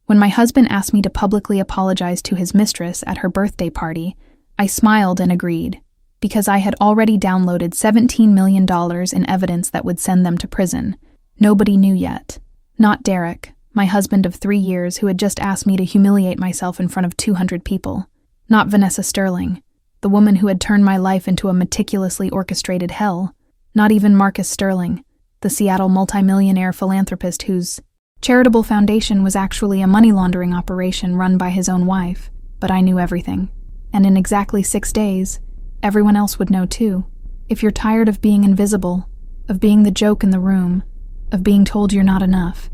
When my husband asked me to publicly apologize to his mistress at her birthday party, I smiled and agreed, because I had already downloaded $17 million in evidence that would send them to prison. Nobody knew yet. Not Derek, my husband of 3 years who had just asked me to humiliate myself in front of 200 people. Not Vanessa Sterling, the woman who had turned my life into a meticulously orchestrated hell. Not even Marcus Sterling, the Seattle multimillionaire philanthropist whose charitable foundation was actually a money laundering operation run by his own wife. But I knew everything. And in exactly 6 days, everyone else would know too. If you're tired of being invisible, of being the joke in the room, of being told you're not enough,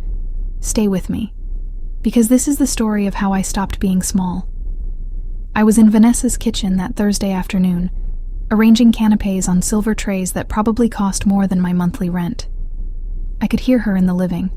stay with me. Because this is the story of how I stopped being small. I was in Vanessa's kitchen that Thursday afternoon, arranging canapes on silver trays that probably cost more than my monthly rent. I could hear her in the living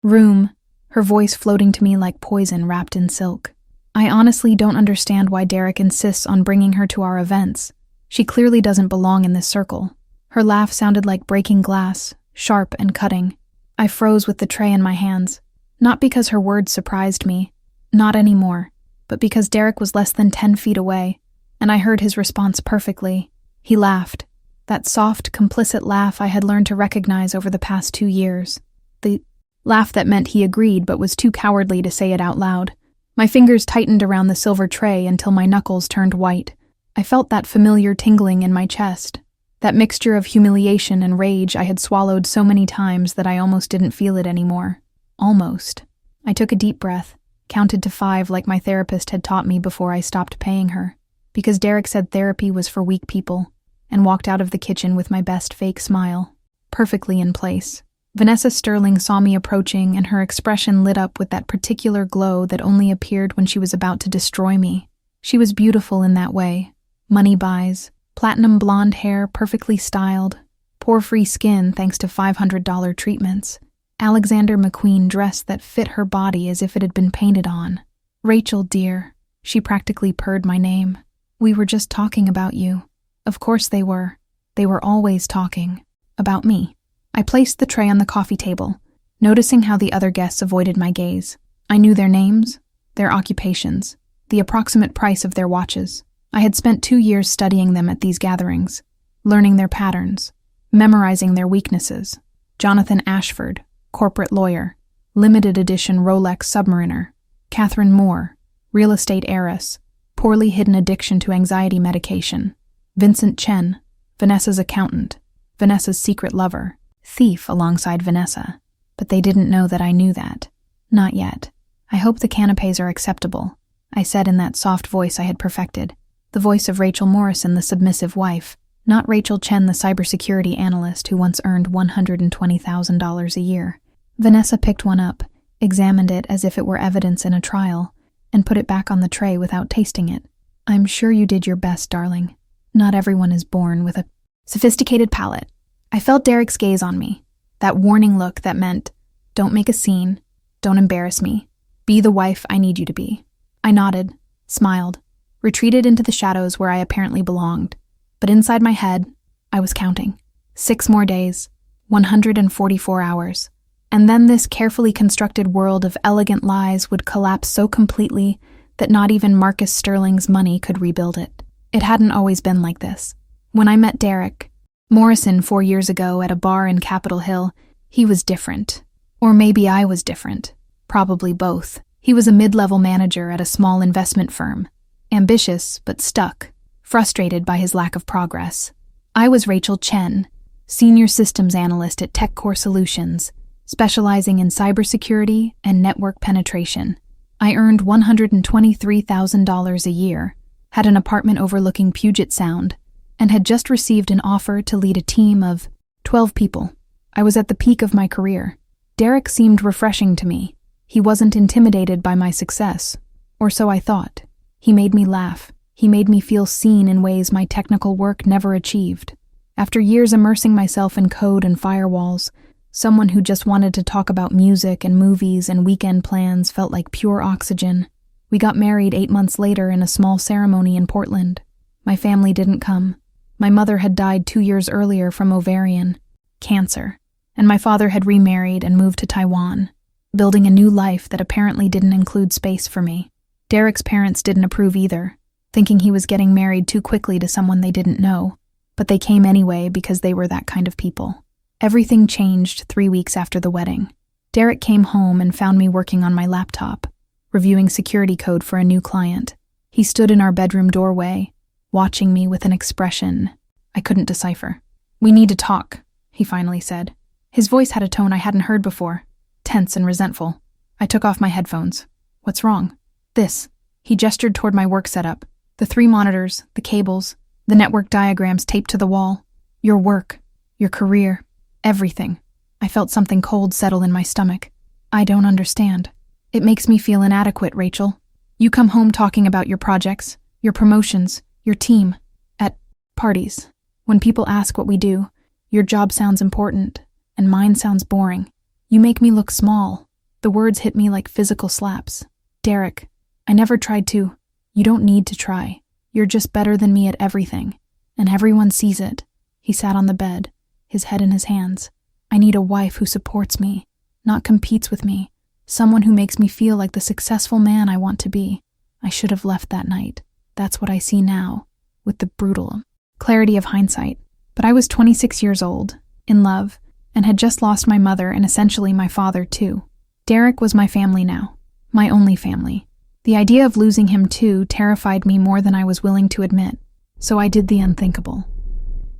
room, her voice floating to me like poison wrapped in silk. I honestly don't understand why Derek insists on bringing her to our events. She clearly doesn't belong in this circle. Her laugh sounded like breaking glass, sharp and cutting. I froze with the tray in my hands, not because her words surprised me, not anymore, but because Derek was less than 10 feet away, and I heard his response perfectly. He laughed, that soft, complicit laugh I had learned to recognize over the past 2 years. The laugh that meant he agreed but was too cowardly to say it out loud. My fingers tightened around the silver tray until my knuckles turned white. I felt that familiar tingling in my chest, that mixture of humiliation and rage I had swallowed so many times that I almost didn't feel it anymore. Almost. I took a deep breath, counted to 5 like my therapist had taught me before I stopped paying her, because Derek said therapy was for weak people, and walked out of the kitchen with my best fake smile, perfectly in place. Vanessa Sterling saw me approaching, and her expression lit up with that particular glow that only appeared when she was about to destroy me. She was beautiful in that way. Money buys, platinum blonde hair perfectly styled, pore-free skin thanks to $500 treatments, Alexander McQueen dress that fit her body as if it had been painted on. Rachel, dear, she practically purred my name. We were just talking about you. Of course they were. They were always talking. About me. I placed the tray on the coffee table, noticing how the other guests avoided my gaze. I knew their names, their occupations, the approximate price of their watches. I had spent 2 years studying them at these gatherings, learning their patterns, memorizing their weaknesses. Jonathan Ashford, corporate lawyer, limited edition Rolex Submariner. Catherine Moore, real estate heiress, poorly hidden addiction to anxiety medication. Vincent Chen, Vanessa's accountant, Vanessa's secret lover, thief alongside Vanessa. But they didn't know that I knew that. Not yet. I hope the canapes are acceptable, I said in that soft voice I had perfected. The voice of Rachel Morrison, the submissive wife, not Rachel Chen, the cybersecurity analyst who once earned $120,000 a year. Vanessa picked one up, examined it as if it were evidence in a trial, and put it back on the tray without tasting it. I'm sure you did your best, darling. Not everyone is born with a sophisticated palate. I felt Derek's gaze on me, that warning look that meant, don't make a scene, don't embarrass me, be the wife I need you to be. I nodded, smiled, retreated into the shadows where I apparently belonged. But inside my head, I was counting. 6 more days, 144 hours. And then this carefully constructed world of elegant lies would collapse so completely that not even Marcus Sterling's money could rebuild it. It hadn't always been like this. When I met Derek Morrison 4 years ago at a bar in Capitol Hill, he was different. Or maybe I was different. Probably both. He was a mid-level manager at a small investment firm. Ambitious, but stuck. Frustrated by his lack of progress. I was Rachel Chen, senior systems analyst at TechCore Solutions, specializing in cybersecurity and network penetration. I earned $123,000 a year, had an apartment overlooking Puget Sound, and had just received an offer to lead a team of 12 people. I was at the peak of my career. Derek seemed refreshing to me. He wasn't intimidated by my success, or so I thought. He made me laugh. He made me feel seen in ways my technical work never achieved. After years immersing myself in code and firewalls, someone who just wanted to talk about music and movies and weekend plans felt like pure oxygen. We got married 8 months later in a small ceremony in Portland. My family didn't come. My mother had died 2 years earlier from ovarian cancer, and my father had remarried and moved to Taiwan. building a new life that apparently didn't include space for me. Derek's parents didn't approve either, thinking he was getting married too quickly to someone they didn't know, but they came anyway because they were that kind of people. Everything changed 3 weeks after the wedding. Derek came home and found me working on my laptop, reviewing security code for a new client. He stood in our bedroom doorway, watching me with an expression I couldn't decipher. "We need to talk," he finally said. His voice had a tone I hadn't heard before, tense and resentful. I took off my headphones. "What's wrong?" "This." He gestured toward my work setup. The 3 monitors, the cables, the network diagrams taped to the wall. "Your work, your career, everything." I felt something cold settle in my stomach. "I don't understand. It makes me feel inadequate, Rachel. You come home talking about your projects, your promotions, your team. At parties, when people ask what we do, your job sounds important, and mine sounds boring. You make me look small." The words hit me like physical slaps. "Derek, I never tried to. You don't need to try. You're just better than me at everything, and everyone sees it." He sat on the bed, his head in his hands. "I need a wife who supports me, not competes with me, someone who makes me feel like the successful man I want to be." I should have left that night. That's what I see now, with the brutal clarity of hindsight. But I was 26 years old, in love, and had just lost my mother and essentially my father too. Derek was my family now, my only family. The idea of losing him too terrified me more than I was willing to admit, so I did the unthinkable.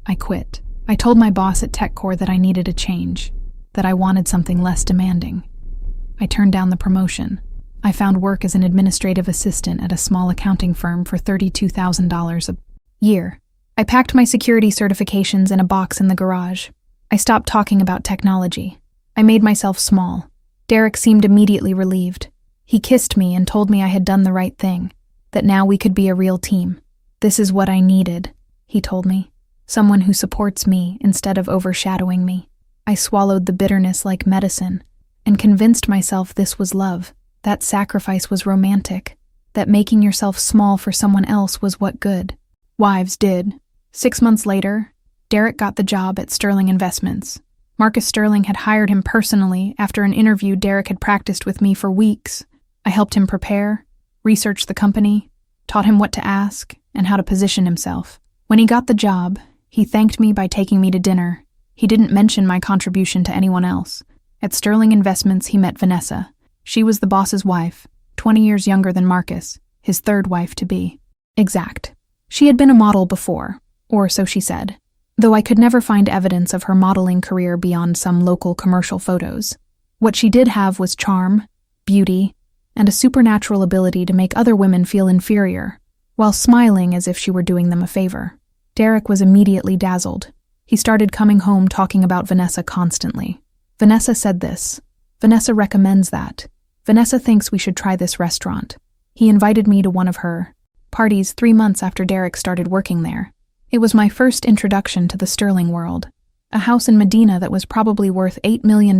I quit. I told my boss at TechCore that I needed a change, that I wanted something less demanding. I turned down the promotion. I found work as an administrative assistant at a small accounting firm for $32,000 a year. I packed my security certifications in a box in the garage. I stopped talking about technology. I made myself small. Derek seemed immediately relieved. He kissed me and told me I had done the right thing, that now we could be a real team. "This is what I needed," he told me. "Someone who supports me instead of overshadowing me." I swallowed the bitterness like medicine and convinced myself this was love, that sacrifice was romantic, that making yourself small for someone else was what good wives did. 6 months later, Derek got the job at Sterling Investments. Marcus Sterling had hired him personally after an interview Derek had practiced with me for weeks. I helped him prepare, research the company, taught him what to ask, and how to position himself. When he got the job, he thanked me by taking me to dinner. He didn't mention my contribution to anyone else. At Sterling Investments, he met Vanessa. She was the boss's wife, 20 years younger than Marcus, his third wife-to-be. Exact. She had been a model before, or so she said, though I could never find evidence of her modeling career beyond some local commercial photos. What she did have was charm, beauty, and a supernatural ability to make other women feel inferior, while smiling as if she were doing them a favor. Derek was immediately dazzled. He started coming home talking about Vanessa constantly. "Vanessa said this. Vanessa recommends that. Vanessa thinks we should try this restaurant." He invited me to one of her parties 3 months after Derek started working there. It was my first introduction to the Sterling world. A house in Medina that was probably worth $8 million,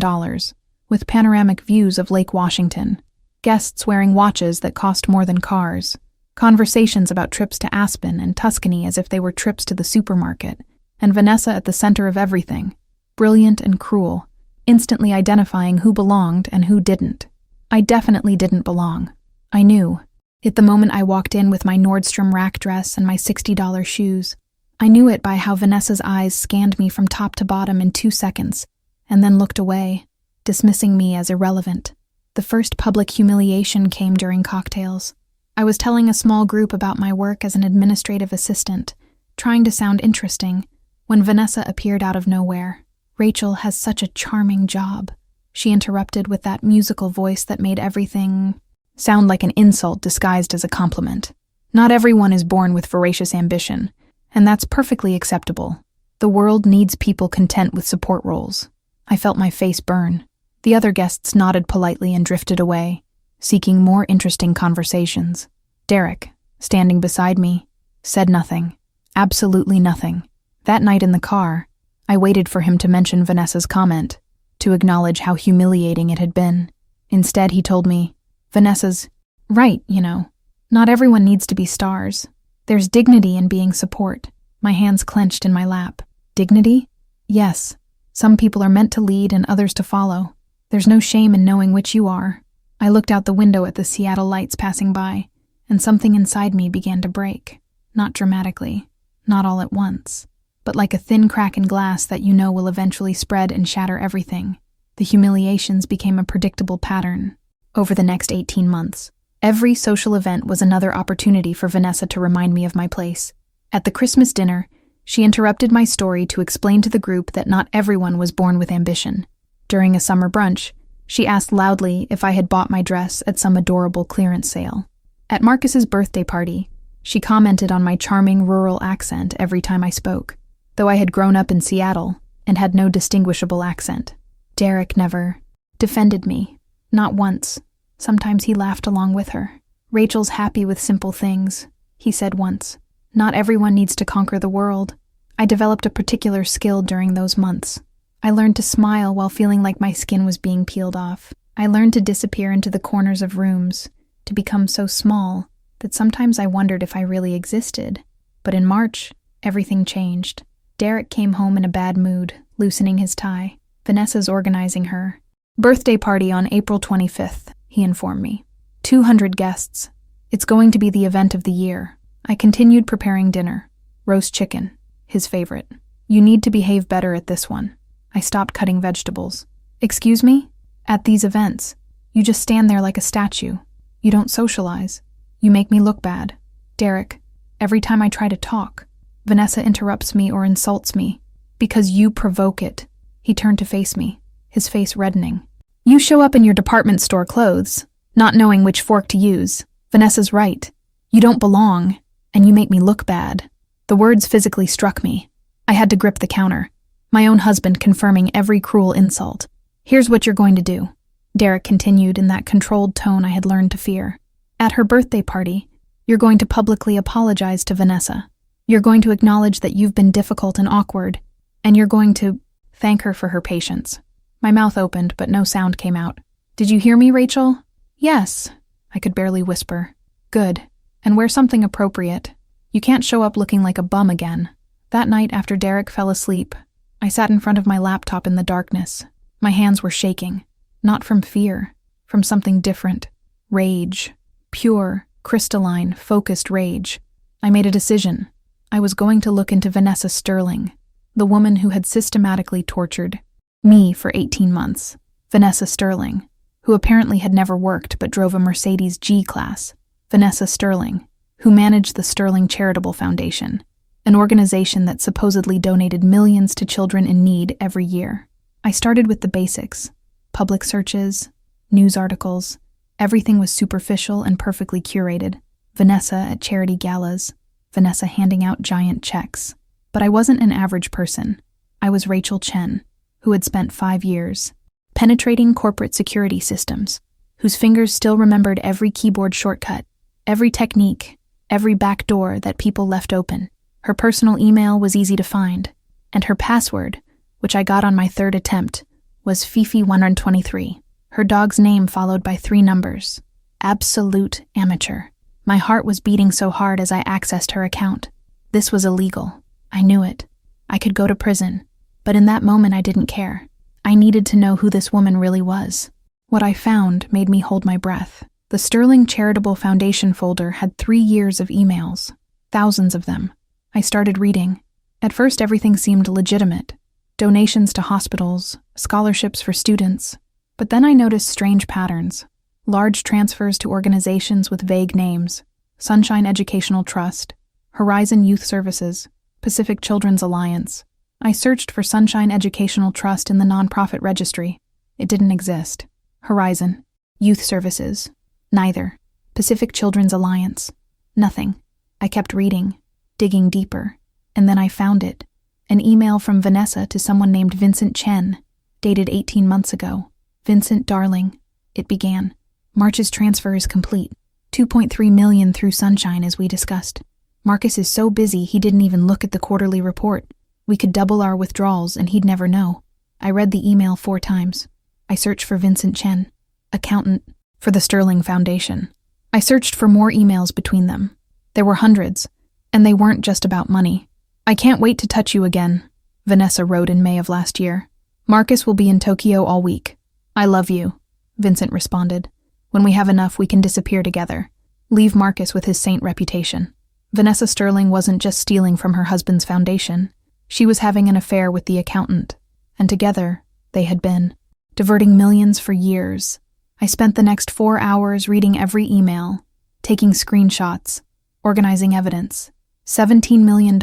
with panoramic views of Lake Washington. Guests wearing watches that cost more than cars. Conversations about trips to Aspen and Tuscany as if they were trips to the supermarket. And Vanessa at the center of everything. Brilliant and cruel, instantly identifying who belonged and who didn't. I definitely didn't belong. I knew. It the moment I walked in with my Nordstrom rack dress and my $60 shoes. I knew it by how Vanessa's eyes scanned me from top to bottom in 2 seconds, and then looked away, dismissing me as irrelevant. The first public humiliation came during cocktails. I was telling a small group about my work as an administrative assistant, trying to sound interesting, when Vanessa appeared out of nowhere. "Rachel has such a charming job," she interrupted with that musical voice that made everything sound like an insult disguised as a compliment. Not everyone is born with voracious ambition, and that's perfectly acceptable. The world needs people content with support roles. I felt my face burn. The other guests nodded politely and drifted away, seeking more interesting conversations. Derek, standing beside me, said nothing. Absolutely nothing. That night in the car, I waited for him to mention Vanessa's comment, to acknowledge how humiliating it had been. Instead, he told me, "Vanessa's right, you know. Not everyone needs to be stars. There's dignity in being support." My hands clenched in my lap. Dignity? Yes. Some people are meant to lead and others to follow. There's no shame in knowing which you are. I looked out the window at the Seattle lights passing by, and something inside me began to break. Not dramatically, not all at once, but like a thin crack in glass that you know will eventually spread and shatter everything. The humiliations became a predictable pattern. Over the next 18 months, every social event was another opportunity for Vanessa to remind me of my place. At the Christmas dinner, she interrupted my story to explain to the group that not everyone was born with ambition. During a summer brunch, she asked loudly if I had bought my dress at some adorable clearance sale. At Marcus's birthday party, she commented on my charming rural accent every time I spoke, though I had grown up in Seattle and had no distinguishable accent. Derek never defended me, not once. Sometimes he laughed along with her. "Rachel's happy with simple things," he said once. "Not everyone needs to conquer the world." I developed a particular skill during those months. I learned to smile while feeling like my skin was being peeled off. I learned to disappear into the corners of rooms, to become so small that sometimes I wondered if I really existed. But in March, everything changed. Derek came home in a bad mood, loosening his tie. Vanessa's organizing her birthday party on April 25th, he informed me. 200 guests. It's going to be the event of the year. I continued preparing dinner. Roast chicken, his favorite. "You need to behave better at this one." I stopped cutting vegetables. "Excuse me? At these events, you just stand there like a statue. You don't socialize. You make me look bad." "Derek, every time I try to talk, Vanessa interrupts me or insults me. Because you provoke it." He turned to face me, his face reddening. "You show up in your department store clothes, not knowing which fork to use. Vanessa's right. You don't belong, and you make me look bad." The words physically struck me. I had to grip the counter, my own husband confirming every cruel insult. "Here's what you're going to do," Derek continued in that controlled tone I had learned to fear. "At her birthday party, you're going to publicly apologize to Vanessa. You're going to acknowledge that you've been difficult and awkward, and you're going to thank her for her patience." My mouth opened, but no sound came out. "Did you hear me, Rachel?" "Yes," I could barely whisper. "Good. And wear something appropriate. You can't show up looking like a bum again." That night after Derek fell asleep, I sat in front of my laptop in the darkness. My hands were shaking, not from fear, from something different. Rage. Pure, crystalline, focused rage. I made a decision. I was going to look into Vanessa Sterling, the woman who had systematically tortured me for 18 months. Vanessa Sterling, who apparently had never worked but drove a Mercedes G-Class. Vanessa Sterling, who managed the Sterling Charitable Foundation, an organization that supposedly donated millions to children in need every year. I started with the basics. Public searches, news articles. Everything was superficial and perfectly curated. Vanessa at charity galas. Vanessa handing out giant checks. But I wasn't an average person. I was Rachel Chen, who had spent 5 years penetrating corporate security systems, whose fingers still remembered every keyboard shortcut, every technique, every back door that people left open. Her personal email was easy to find, and her password, which I got on my 3rd attempt, was Fifi123, her dog's name followed by 3 numbers. Absolute amateur. My heart was beating so hard as I accessed her account. This was illegal. I knew it. I could go to prison, but in that moment I didn't care. I needed to know who this woman really was. What I found made me hold my breath. The Sterling Charitable Foundation folder had 3 years of emails, thousands of them. I started reading. At first everything seemed legitimate. Donations to hospitals, scholarships for students. But then I noticed strange patterns. Large transfers to organizations with vague names. Sunshine Educational Trust, Horizon Youth Services, Pacific Children's Alliance. I searched for Sunshine Educational Trust in the nonprofit registry. It didn't exist. Horizon, Youth Services, neither. Pacific Children's Alliance, nothing. I kept reading, digging deeper, and then I found it. An email from Vanessa to someone named Vincent Chen, dated 18 months ago. "Vincent, darling," it began. "March's transfer is complete. 2.3 million through Sunshine as we discussed. Marcus is so busy he didn't even look at the quarterly report. We could double our withdrawals and he'd never know." I read the email 4 times. I searched for Vincent Chen, accountant for the Sterling Foundation. I searched for more emails between them. There were hundreds, and they weren't just about money. "I can't wait to touch you again," Vanessa wrote in May of last year. "Marcus will be in Tokyo all week. I love you, Vincent responded. When we have enough, we can disappear together. Leave Marcus with his saint reputation. Vanessa Sterling wasn't just stealing from her husband's foundation. She was having an affair with the accountant. And together, they had been diverting millions for years. I spent the next 4 hours reading every email, taking screenshots, organizing evidence. $17 million,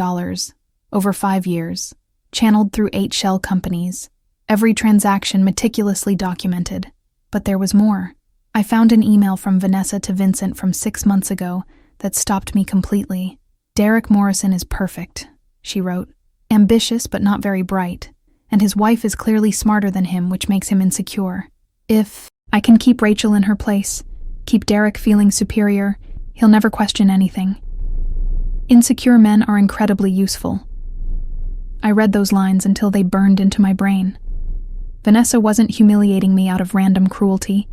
over 5 years, channeled through 8 shell companies, every transaction meticulously documented. But there was more. I found an email from Vanessa to Vincent from 6 months ago that stopped me completely. Derek Morrison is perfect, she wrote. Ambitious but not very bright, and his wife is clearly smarter than him, which makes him insecure. If I can keep Rachel in her place, keep Derek feeling superior, he'll never question anything. Insecure men are incredibly useful. I read those lines until they burned into my brain. Vanessa wasn't humiliating me out of random cruelty.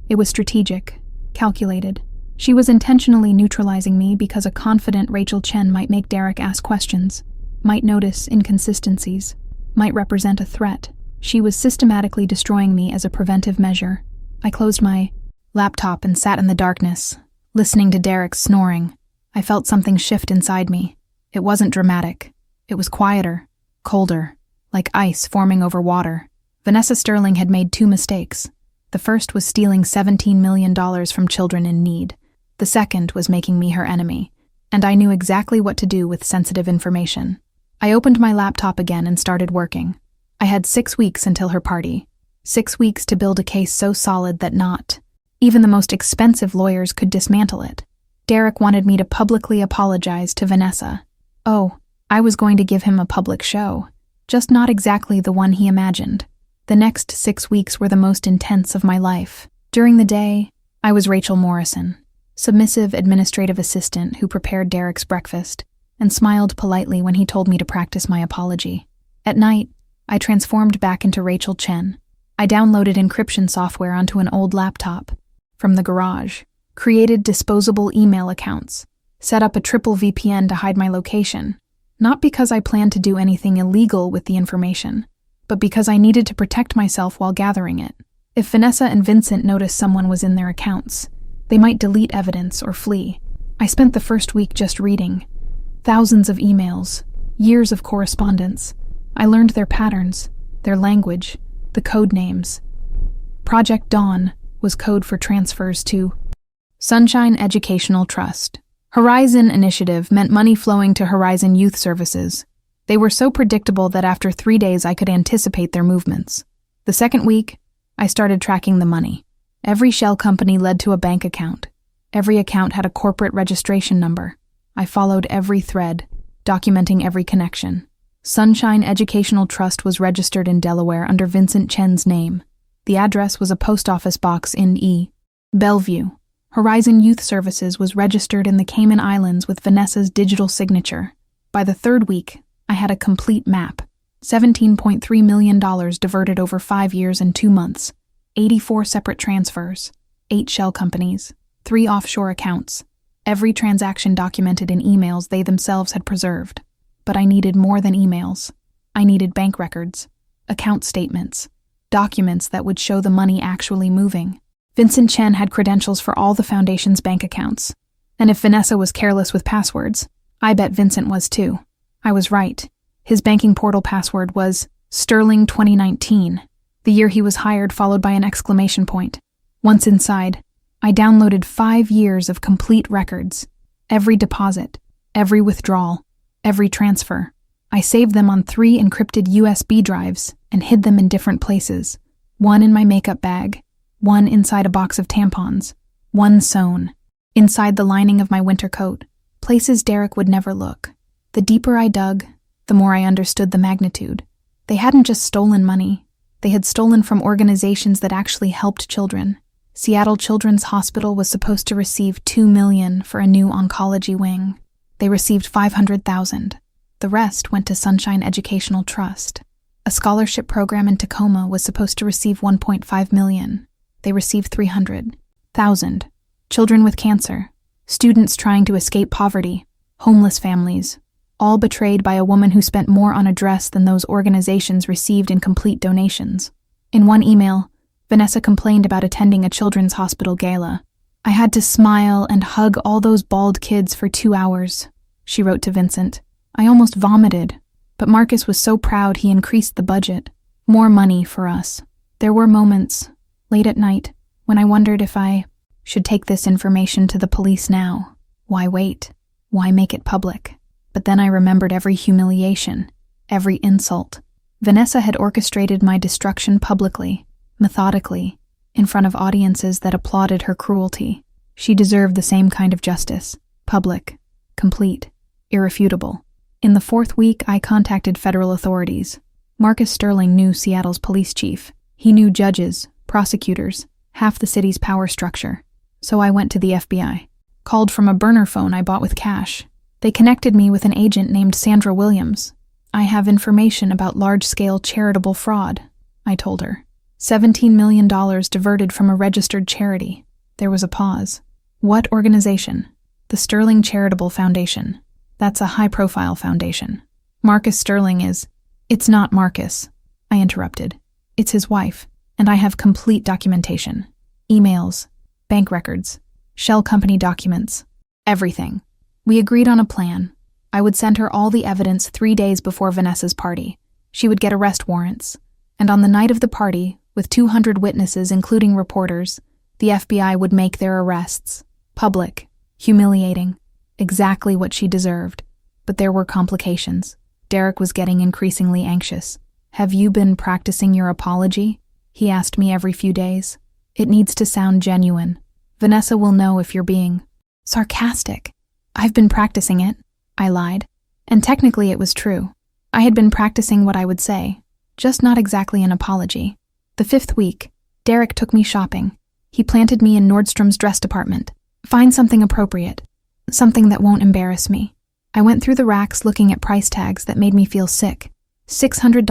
It was strategic, calculated. She was intentionally neutralizing me because a confident Rachel Chen might make Derek ask questions, might notice inconsistencies, might represent a threat. She was systematically destroying me as a preventive measure. I closed my laptop and sat in the darkness, listening to Derek's snoring. I felt something shift inside me. It wasn't dramatic. It was quieter, colder, like ice forming over water. Vanessa Sterling had made 2 mistakes. The first was stealing $17 million from children in need. The second was making me her enemy. And I knew exactly what to do with sensitive information. I opened my laptop again and started working. I had 6 weeks until her party. 6 weeks to build a case so solid that not even the most expensive lawyers could dismantle it. Derek wanted me to publicly apologize to Vanessa. Oh, I was going to give him a public show, just not exactly the one he imagined. The next 6 weeks were the most intense of my life. During the day, I was Rachel Morrison, submissive administrative assistant who prepared Derek's breakfast and smiled politely when he told me to practice my apology. At night, I transformed back into Rachel Chen. I downloaded encryption software onto an old laptop from the garage, created disposable email accounts, set up a triple VPN to hide my location, not because I planned to do anything illegal with the information, but because I needed to protect myself while gathering it. If Vanessa and Vincent noticed someone was in their accounts, they might delete evidence or flee. I spent the first week just reading. Thousands of emails, years of correspondence. I learned their patterns, their language, the code names. Project Dawn was code for transfers to Sunshine Educational Trust. Horizon Initiative meant money flowing to Horizon Youth Services. They were so predictable that after 3 days I could anticipate their movements. The second week, I started tracking the money. Every shell company led to a bank account. Every account had a corporate registration number. I followed every thread, documenting every connection. Sunshine Educational Trust was registered in Delaware under Vincent Chen's name. The address was a post office box in Bellevue. Horizon Youth Services was registered in the Cayman Islands with Vanessa's digital signature. By the third week, I had a complete map. $17.3 million diverted over 5 years and 2 months. 84 separate transfers. 8 shell companies. 3 offshore accounts. Every transaction documented in emails they themselves had preserved. But I needed more than emails. I needed bank records, account statements, documents that would show the money actually moving. Vincent Chen had credentials for all the foundation's bank accounts. And if Vanessa was careless with passwords, I bet Vincent was too. I was right. His banking portal password was Sterling 2019, the year he was hired, followed by an exclamation point. Once inside, I downloaded 5 years of complete records. Every deposit, every withdrawal, every transfer. I saved them on 3 encrypted USB drives and hid them in different places. One in my makeup bag, one inside a box of tampons, one sewn inside the lining of my winter coat, places Derek would never look. The deeper I dug, the more I understood the magnitude. They hadn't just stolen money. They had stolen from organizations that actually helped children. Seattle Children's Hospital was supposed to receive $2 million for a new oncology wing. They received $500,000. The rest went to Sunshine Educational Trust. A scholarship program in Tacoma was supposed to receive $1.5 million. They received $300,000. Children with cancer, students trying to escape poverty, homeless families, all betrayed by a woman who spent more on a dress than those organizations received in complete donations. In one email, Vanessa complained about attending a children's hospital gala. I had to smile and hug all those bald kids for 2 hours, she wrote to Vincent. I almost vomited, but Marcus was so proud he increased the budget. More money for us. There were moments, late at night, when I wondered if I should take this information to the police now. Why wait? Why make it public? But then I remembered every humiliation, every insult. Vanessa had orchestrated my destruction publicly, methodically, in front of audiences that applauded her cruelty. She deserved the same kind of justice. Public, complete, irrefutable. In the 4th week, I contacted federal authorities. Marcus Sterling knew Seattle's police chief. He knew judges, prosecutors, half the city's power structure. So I went to the FBI. Called from a burner phone I bought with cash. They connected me with an agent named Sandra Williams. I have information about large-scale charitable fraud, I told her. $17 million diverted from a registered charity. There was a pause. What organization? The Sterling Charitable Foundation. That's a high-profile foundation. Marcus Sterling is... It's not Marcus, I interrupted. It's his wife, and I have complete documentation. Emails, bank records, shell company documents, everything. We agreed on a plan. I would send her all the evidence 3 days before Vanessa's party. She would get arrest warrants. And on the night of the party, with 200 witnesses, including reporters, the FBI would make their arrests. Public, humiliating, exactly what she deserved. But there were complications. Derek was getting increasingly anxious. Have you been practicing your apology? He asked me every few days. It needs to sound genuine. Vanessa will know if you're being sarcastic. I've been practicing it, I lied. And technically it was true. I had been practicing what I would say, just not exactly an apology. The 5th week, Derek took me shopping. He planted me in Nordstrom's dress department. Find something appropriate, something that won't embarrass me. I went through the racks looking at price tags that made me feel sick. $600,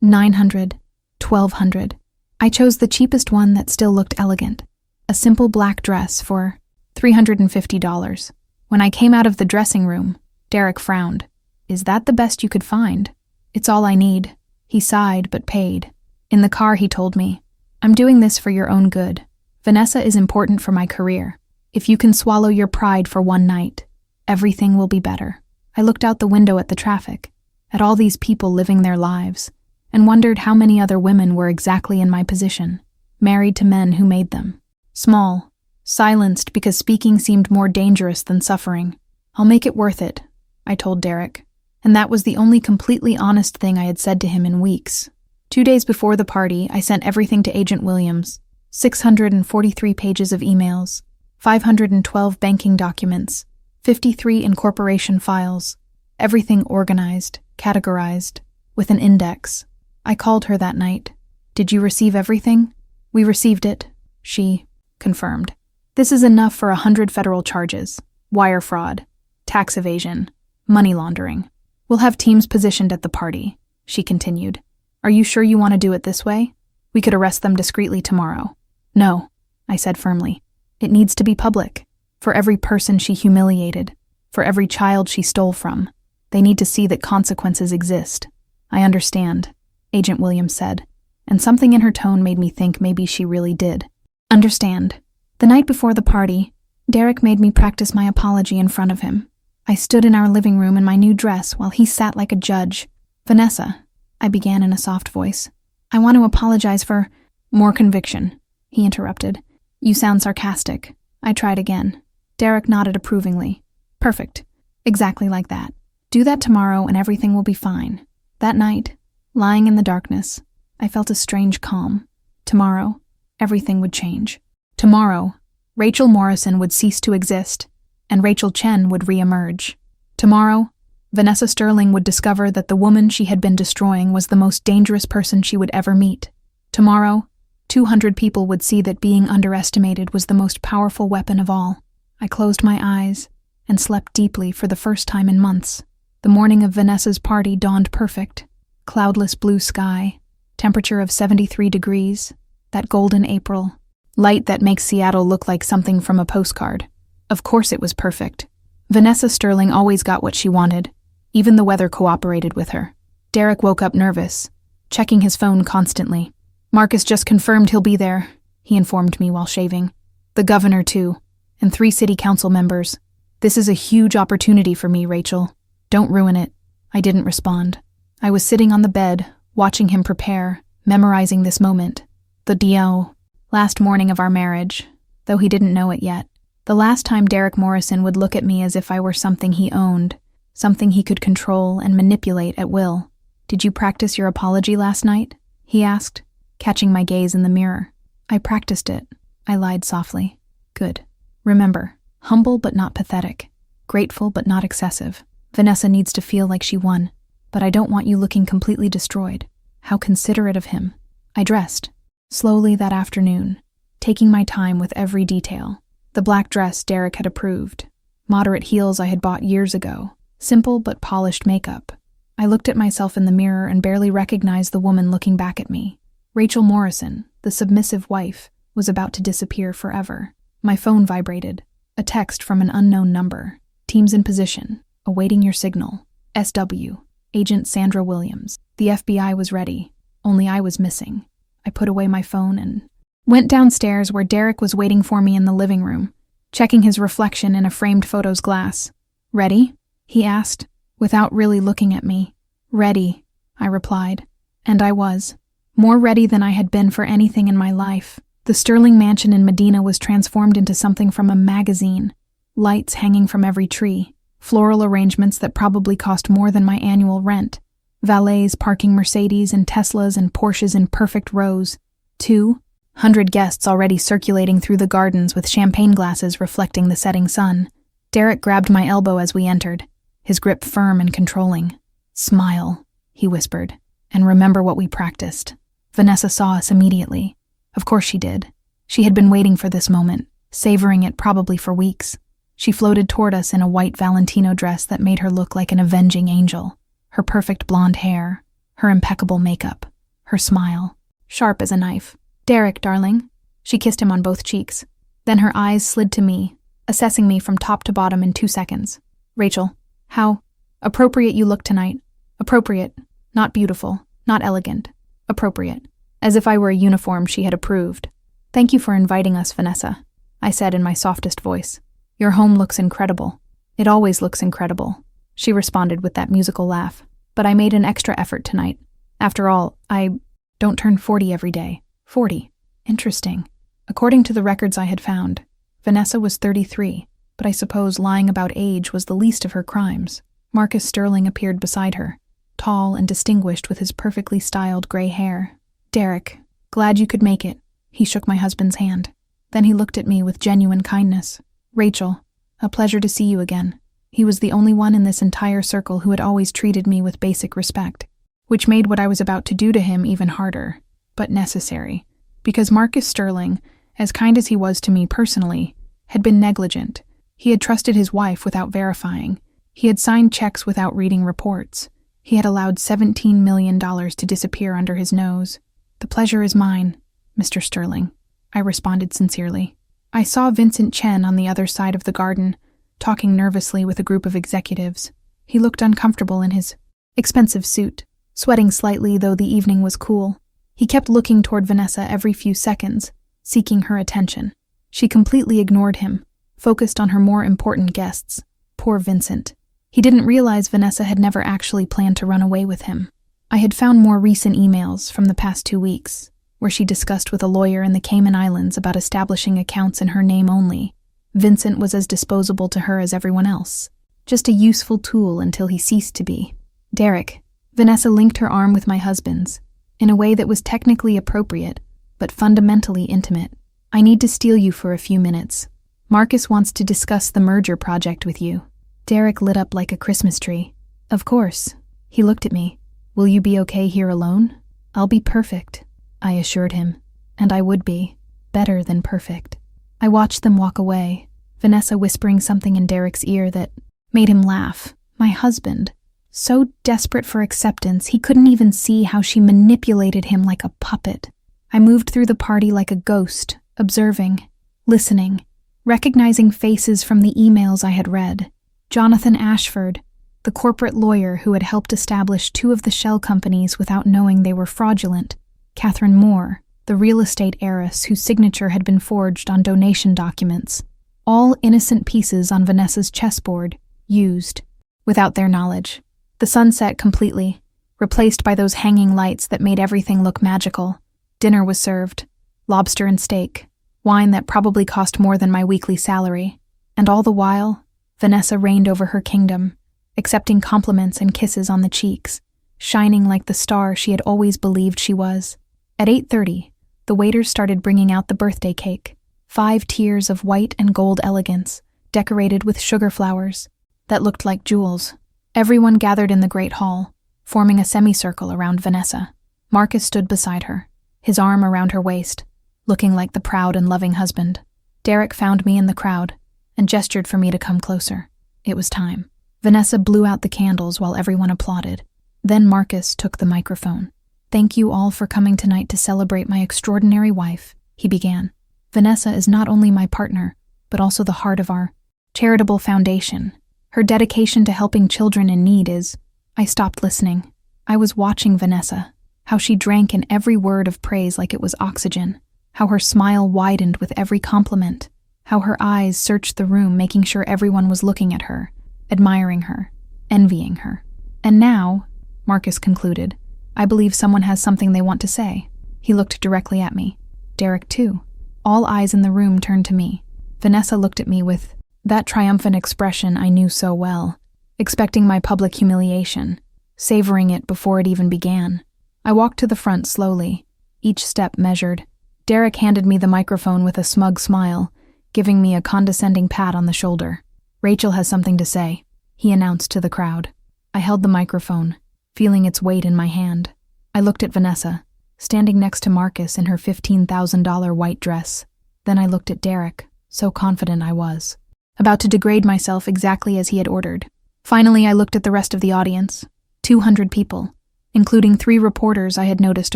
$900, $1,200. I chose the cheapest one that still looked elegant. A simple black dress for $350. When I came out of the dressing room, Derek frowned. Is that the best you could find? It's all I need. He sighed but paid. In the car he told me, I'm doing this for your own good. Vanessa is important for my career. If you can swallow your pride for one night, everything will be better. I looked out the window at the traffic, at all these people living their lives, and wondered how many other women were exactly in my position, married to men who made them. Small, silenced because speaking seemed more dangerous than suffering. I'll make it worth it, I told Derek, and that was the only completely honest thing I had said to him in weeks. 2 days before the party, I sent everything to Agent Williams, 643 pages of emails, 512 banking documents, 53 incorporation files, everything organized, categorized, with an index. I called her that night. Did you receive everything? We received it, she confirmed. This is enough for 100 federal charges: wire fraud, tax evasion, money laundering. We'll have teams positioned at the party, she continued. Are you sure you want to do it this way? We could arrest them discreetly tomorrow. No, I said firmly. It needs to be public. For every person she humiliated, for every child she stole from. They need to see that consequences exist. I understand, Agent Williams said, and something in her tone made me think maybe she really did. Understand. The night before the party, Derek made me practice my apology in front of him. I stood in our living room in my new dress while he sat like a judge. Vanessa, I began in a soft voice. I want to apologize for more conviction, he interrupted. You sound sarcastic. I tried again. Derek nodded approvingly. Perfect. Exactly like that. Do that tomorrow and everything will be fine. That night, lying in the darkness, I felt a strange calm. Tomorrow, everything would change. Tomorrow, Rachel Morrison would cease to exist, and Rachel Chen would re-emerge. Tomorrow, Vanessa Sterling would discover that the woman she had been destroying was the most dangerous person she would ever meet. Tomorrow, 200 people would see that being underestimated was the most powerful weapon of all. I closed my eyes and slept deeply for the first time in months. The morning of Vanessa's party dawned perfect. Cloudless blue sky, temperature of 73 degrees, that golden April, light that makes Seattle look like something from a postcard. Of course it was perfect. Vanessa Sterling always got what she wanted. Even the weather cooperated with her. Derek woke up nervous, checking his phone constantly. Marcus just confirmed he'll be there, he informed me while shaving. The governor, too, and 3 city council members. This is a huge opportunity for me, Rachel. Don't ruin it. I didn't respond. I was sitting on the bed, watching him prepare, memorizing this moment. The last morning of our marriage, though he didn't know it yet. The last time Derek Morrison would look at me as if I were something he owned, something he could control and manipulate at will. Did you practice your apology last night? He asked, catching my gaze in the mirror. I practiced it, I lied softly. Good. Remember, humble but not pathetic, grateful but not excessive. Vanessa needs to feel like she won, but I don't want you looking completely destroyed. How considerate of him. I dressed, slowly that afternoon, taking my time with every detail. The black dress Derek had approved, moderate heels I had bought years ago, simple but polished makeup. I looked at myself in the mirror and barely recognized the woman looking back at me. Rachel Morrison, the submissive wife, was about to disappear forever. My phone vibrated. A text from an unknown number. Teams in position. Awaiting your signal. SW. Agent Sandra Williams. The FBI was ready. Only I was missing. I put away my phone and went downstairs where Derek was waiting for me in the living room, checking his reflection in a framed photo's glass. Ready? He asked, without really looking at me. Ready, I replied. And I was. More ready than I had been for anything in my life. The Sterling mansion in Medina was transformed into something from a magazine. Lights hanging from every tree. Floral arrangements that probably cost more than my annual rent. Valets parking Mercedes and Teslas and Porsches in perfect rows. 200 guests already circulating through the gardens with champagne glasses reflecting the setting sun. Derek grabbed my elbow as we entered, his grip firm and controlling. Smile, he whispered, and remember what we practiced. Vanessa saw us immediately. Of course she did. She had been waiting for this moment, savoring it probably for weeks. She floated toward us in a white Valentino dress that made her look like an avenging angel. Her perfect blonde hair, her impeccable makeup, her smile, sharp as a knife. Derek, darling. She kissed him on both cheeks. Then her eyes slid to me, assessing me from top to bottom in 2 seconds. Rachel, how appropriate you look tonight. Appropriate, not beautiful, not elegant. Appropriate. As if I were a uniform she had approved. Thank you for inviting us, Vanessa, I said in my softest voice. Your home looks incredible. It always looks incredible, she responded with that musical laugh. But I made an extra effort tonight. After all, I don't turn 40 every day. 40. Interesting. According to the records I had found, Vanessa was 33, but I suppose lying about age was the least of her crimes. Marcus Sterling appeared beside her, tall and distinguished with his perfectly styled gray hair. Derek, glad you could make it. He shook my husband's hand. Then he looked at me with genuine kindness. Rachel, a pleasure to see you again. He was the only one in this entire circle who had always treated me with basic respect, which made what I was about to do to him even harder, but necessary, because Marcus Sterling, as kind as he was to me personally, had been negligent. He had trusted his wife without verifying. He had signed checks without reading reports. He had allowed $17 million to disappear under his nose. The pleasure is mine, Mr. Sterling, I responded sincerely. I saw Vincent Chen on the other side of the garden, talking nervously with a group of executives. He looked uncomfortable in his expensive suit, sweating slightly though the evening was cool. He kept looking toward Vanessa every few seconds, seeking her attention. She completely ignored him, focused on her more important guests. Poor Vincent. He didn't realize Vanessa had never actually planned to run away with him. I had found more recent emails from the past 2 weeks, where she discussed with a lawyer in the Cayman Islands about establishing accounts in her name only. Vincent was as disposable to her as everyone else. Just a useful tool until he ceased to be. Derek, Vanessa linked her arm with my husband's, in a way that was technically appropriate, but fundamentally intimate. I need to steal you for a few minutes. Marcus wants to discuss the merger project with you. Derek lit up like a Christmas tree. Of course. He looked at me. Will you be okay here alone? I'll be perfect, I assured him. And I would be. Better than perfect. I watched them walk away, Vanessa whispering something in Derek's ear that made him laugh. My husband. So desperate for acceptance, he couldn't even see how she manipulated him like a puppet. I moved through the party like a ghost, observing, listening, recognizing faces from the emails I had read. Jonathan Ashford, the corporate lawyer who had helped establish 2 of the shell companies without knowing they were fraudulent. Catherine Moore, the real estate heiress whose signature had been forged on donation documents, all innocent pieces on Vanessa's chessboard, used, without their knowledge. The sun set completely, replaced by those hanging lights that made everything look magical. Dinner was served, lobster and steak, wine that probably cost more than my weekly salary, and all the while, Vanessa reigned over her kingdom, accepting compliments and kisses on the cheeks, shining like the star she had always believed she was. At 8:30, the waiters started bringing out the birthday cake, 5 tiers of white and gold elegance, decorated with sugar flowers that looked like jewels. Everyone gathered in the great hall, forming a semicircle around Vanessa. Marcus stood beside her, his arm around her waist, looking like the proud and loving husband. Derek found me in the crowd and gestured for me to come closer. It was time. Vanessa blew out the candles while everyone applauded. Then Marcus took the microphone. "Thank you all for coming tonight to celebrate my extraordinary wife," he began. "Vanessa is not only my partner, but also the heart of our charitable foundation. Her dedication to helping children in need is—" I stopped listening. I was watching Vanessa, how she drank in every word of praise like it was oxygen, how her smile widened with every compliment, how her eyes searched the room making sure everyone was looking at her, admiring her, envying her. "And now," Marcus concluded, "I believe someone has something they want to say." He looked directly at me. Derek too. All eyes in the room turned to me. Vanessa looked at me with that triumphant expression I knew so well, expecting my public humiliation, savoring it before it even began. I walked to the front slowly, each step measured. Derek handed me the microphone with a smug smile, giving me a condescending pat on the shoulder. "Rachel has something to say," he announced to the crowd. I held the microphone, feeling its weight in my hand. I looked at Vanessa, standing next to Marcus in her $15,000 white dress. Then I looked at Derek, so confident I was, about to degrade myself exactly as he had ordered. Finally, I looked at the rest of the audience, 200 people, including 3 reporters I had noticed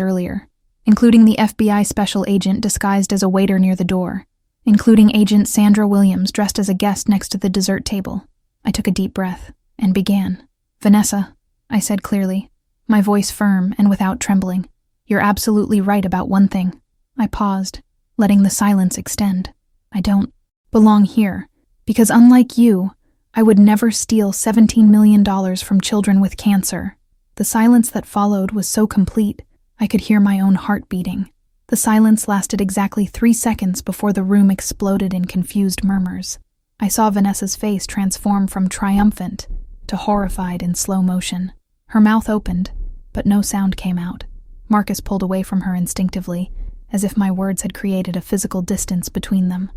earlier, including the FBI special agent disguised as a waiter near the door, including Agent Sandra Williams dressed as a guest next to the dessert table. I took a deep breath and began. "Vanessa," I said clearly, my voice firm and without trembling, "you're absolutely right about one thing." I paused, letting the silence extend. "I don't belong here, because unlike you, I would never steal $17 million from children with cancer." The silence that followed was so complete, I could hear my own heart beating. The silence lasted exactly 3 seconds before the room exploded in confused murmurs. I saw Vanessa's face transform from triumphant to horrified in slow motion. Her mouth opened, but no sound came out. Marcus pulled away from her instinctively, as if my words had created a physical distance between them.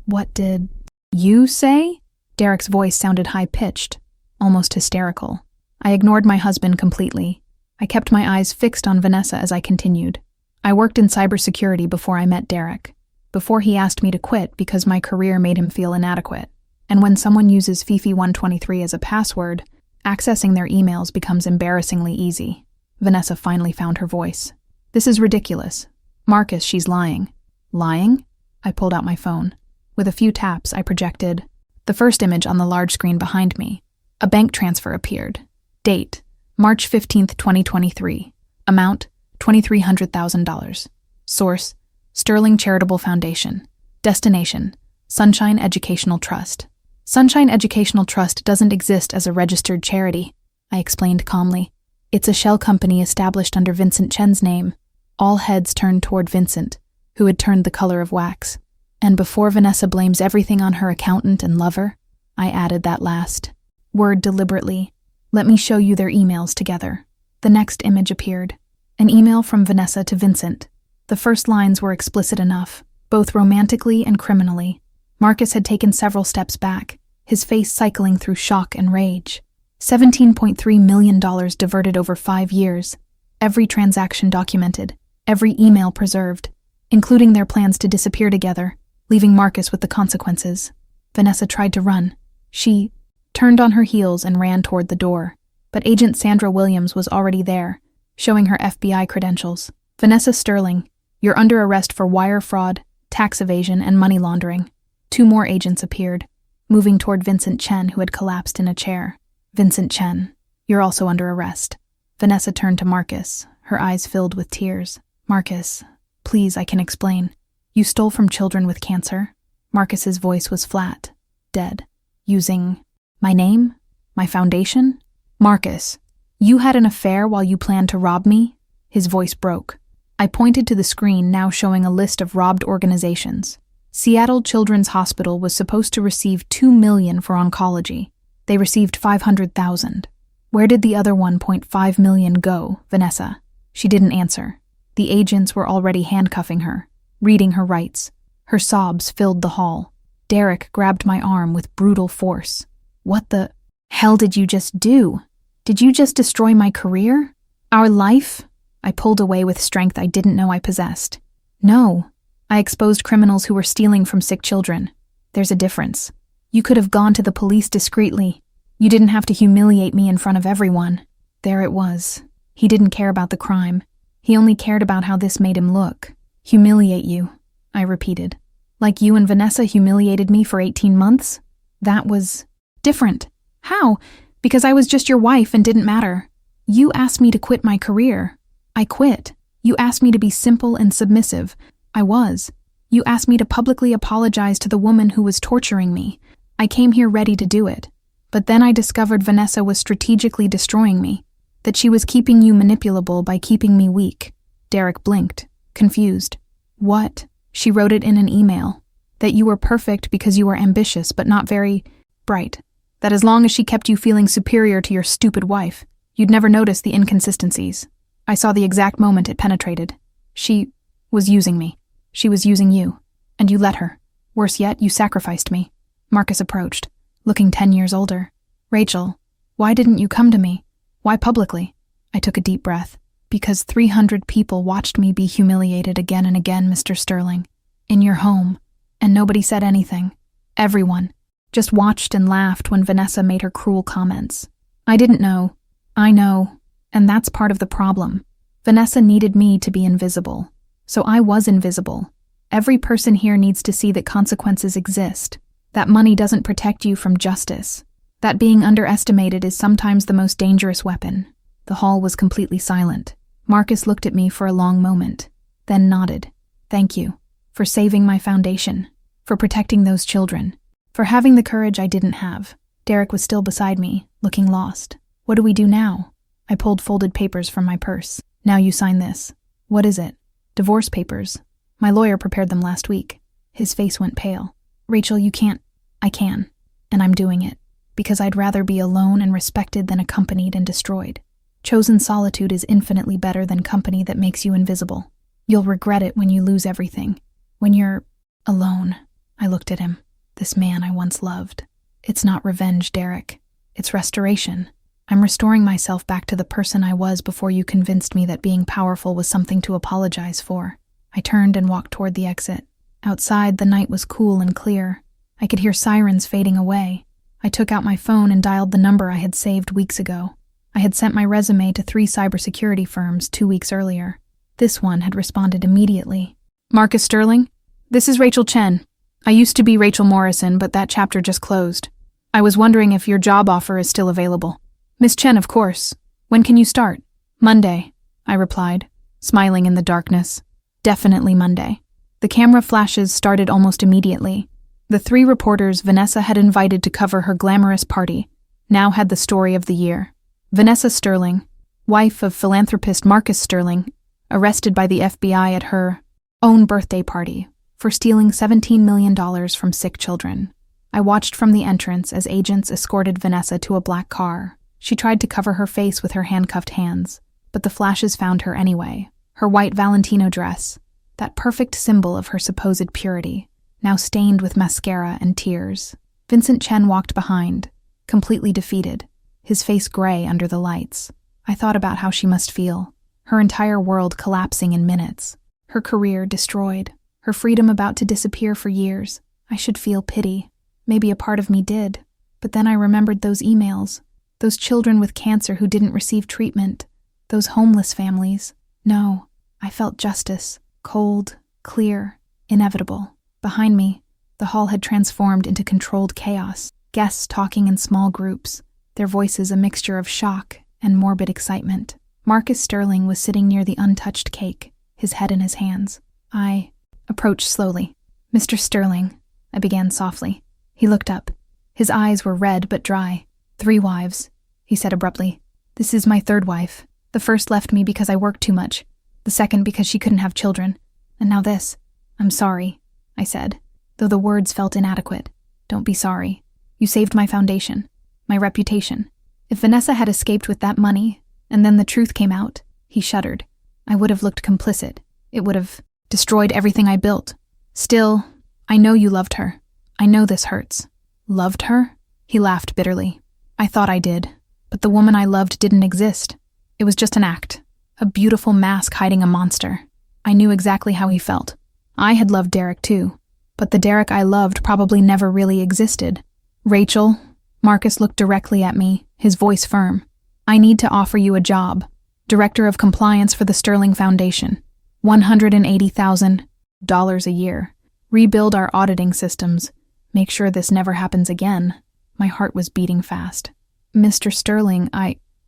"What did you say?" Derek's voice sounded high-pitched, almost hysterical. I ignored my husband completely. I kept my eyes fixed on Vanessa as I continued. "I worked in cybersecurity before I met Derek, before he asked me to quit because my career made him feel inadequate. And when someone uses Fifi123 as a password, accessing their emails becomes embarrassingly easy." Vanessa finally found her voice. "This is ridiculous. Marcus, she's lying." "Lying?" I pulled out my phone. With a few taps, I projected the first image on the large screen behind me. A bank transfer appeared. Date, March 15th, 2023. Amount, $2,300,000. Source, Sterling Charitable Foundation. Destination, Sunshine Educational Trust. Sunshine Educational Trust doesn't exist as a registered charity, I explained calmly. It's a shell company established under Vincent Chen's name. All heads turned toward Vincent, who had turned the color of wax. And before Vanessa blames everything on her accountant and lover, I added that last word deliberately. "Let me show you their emails together." The next image appeared. An email from Vanessa to Vincent. The first lines were explicit enough, both romantically and criminally. Marcus had taken several steps back, his face cycling through shock and rage. $17.3 million diverted over 5 years. Every transaction documented, every email preserved, including their plans to disappear together, leaving Marcus with the consequences. Vanessa tried to run. She turned on her heels and ran toward the door, but Agent Sandra Williams was already there, showing her FBI credentials. "Vanessa Sterling, you're under arrest for wire fraud, tax evasion, and money laundering." 2 more agents appeared, moving toward Vincent Chen, who had collapsed in a chair. "Vincent Chen, you're also under arrest." Vanessa turned to Marcus, her eyes filled with tears. "Marcus, Please, I can explain. You stole from children with cancer. Marcus's voice was flat, dead. Using my name? My foundation? Marcus, you had an affair while you planned to rob me? His voice broke. I pointed to the screen now showing a list of robbed organizations. Seattle Children's Hospital was supposed to receive $2 million for oncology. They received $500,000. Where did the other $1.5 million go, Vanessa? She didn't answer. The agents were already handcuffing her, reading her rights. Her sobs filled the hall. Derek grabbed my arm with brutal force. What the hell did you just do? Did you just destroy my career? Our life? I pulled away with strength I didn't know I possessed. No. I exposed criminals who were stealing from sick children. There's a difference. You could have gone to the police discreetly. You didn't have to humiliate me in front of everyone. There it was. He didn't care about the crime. He only cared about how this made him look. Humiliate you, I repeated. Like you and Vanessa humiliated me for 18 months? That was different. How? Because I was just your wife and didn't matter. You asked me to quit my career. I quit. You asked me to be simple and submissive. I was. You asked me to publicly apologize to the woman who was torturing me. I came here ready to do it. But then I discovered Vanessa was strategically destroying me, that she was keeping you manipulable by keeping me weak. Derek blinked, confused. What? She wrote it in an email. That you were perfect because you were ambitious but not very bright. That as long as she kept you feeling superior to your stupid wife, you'd never notice the inconsistencies. I saw the exact moment it penetrated. She was using me. She was using you. And you let her. Worse yet, you sacrificed me. Marcus approached, looking 10 years older. Rachel, why didn't you come to me? Why publicly? I took a deep breath. Because 300 people watched me be humiliated again and again, Mr. Sterling. In your home. And nobody said anything. Everyone. Just watched and laughed when Vanessa made her cruel comments. I didn't know. I know. And that's part of the problem. Vanessa needed me to be invisible. So I was invisible. Every person here needs to see that consequences exist. That money doesn't protect you from justice. That being underestimated is sometimes the most dangerous weapon. The hall was completely silent. Marcus looked at me for a long moment, then nodded. Thank you. For saving my foundation. For protecting those children. For having the courage I didn't have. Derek was still beside me, looking lost. What do we do now? I pulled folded papers from my purse. Now you sign this. What is it? Divorce papers. My lawyer prepared them last week. His face went pale. Rachel, you can't. I can. And I'm doing it. Because I'd rather be alone and respected than accompanied and destroyed. Chosen solitude is infinitely better than company that makes you invisible. You'll regret it when you lose everything. When you're alone. I looked at him. This man I once loved. It's not revenge, Derek. It's restoration. I'm restoring myself back to the person I was before you convinced me that being powerful was something to apologize for. I turned and walked toward the exit. Outside, the night was cool and clear. I could hear sirens fading away. I took out my phone and dialed the number I had saved weeks ago. I had sent my resume to 3 cybersecurity firms 2 weeks earlier. This one had responded immediately. Marcus Sterling? This is Rachel Chen. I used to be Rachel Morrison, but that chapter just closed. I was wondering if your job offer is still available. Miss Chen, of course. When can you start? Monday, I replied, smiling in the darkness. Definitely Monday. The camera flashes started almost immediately. The 3 reporters Vanessa had invited to cover her glamorous party now had the story of the year. Vanessa Sterling, wife of philanthropist Marcus Sterling, arrested by the FBI at her own birthday party for stealing $17 million from sick children. I watched from the entrance as agents escorted Vanessa to a black car. She tried to cover her face with her handcuffed hands, but the flashes found her anyway. Her white Valentino dress, that perfect symbol of her supposed purity, now stained with mascara and tears. Vincent Chen walked behind, completely defeated, his face gray under the lights. I thought about how she must feel, her entire world collapsing in minutes, her career destroyed, her freedom about to disappear for years. I should feel pity. Maybe a part of me did. But then I remembered those emails, those children with cancer who didn't receive treatment, those homeless families. No, I felt justice, cold, clear, inevitable. Behind me, the hall had transformed into controlled chaos, guests talking in small groups, their voices a mixture of shock and morbid excitement. Marcus Sterling was sitting near the untouched cake, his head in his hands. I approached slowly. "Mr. Sterling," I began softly. He looked up. His eyes were red but dry. "3 wives," he said abruptly. "This is my 3rd wife. The first left me because I worked too much. The second because she couldn't have children. And now this." "I'm sorry," I said, though the words felt inadequate. "Don't be sorry. You saved my foundation, my reputation. If Vanessa had escaped with that money, and then the truth came out," he shuddered, "I would have looked complicit. It would have destroyed everything I built. Still, I know you loved her. I know this hurts." "Loved her?" He laughed bitterly. "I thought I did, but the woman I loved didn't exist. It was just an act, a beautiful mask hiding a monster." I knew exactly how he felt. I had loved Derek too, but the Derek I loved probably never really existed. "Rachel," Marcus looked directly at me, his voice firm. "I need to offer you a job. Director of Compliance for the Sterling Foundation. $180,000 a year. Rebuild our auditing systems. Make sure this never happens again." My heart was beating fast. "Mr. Sterling,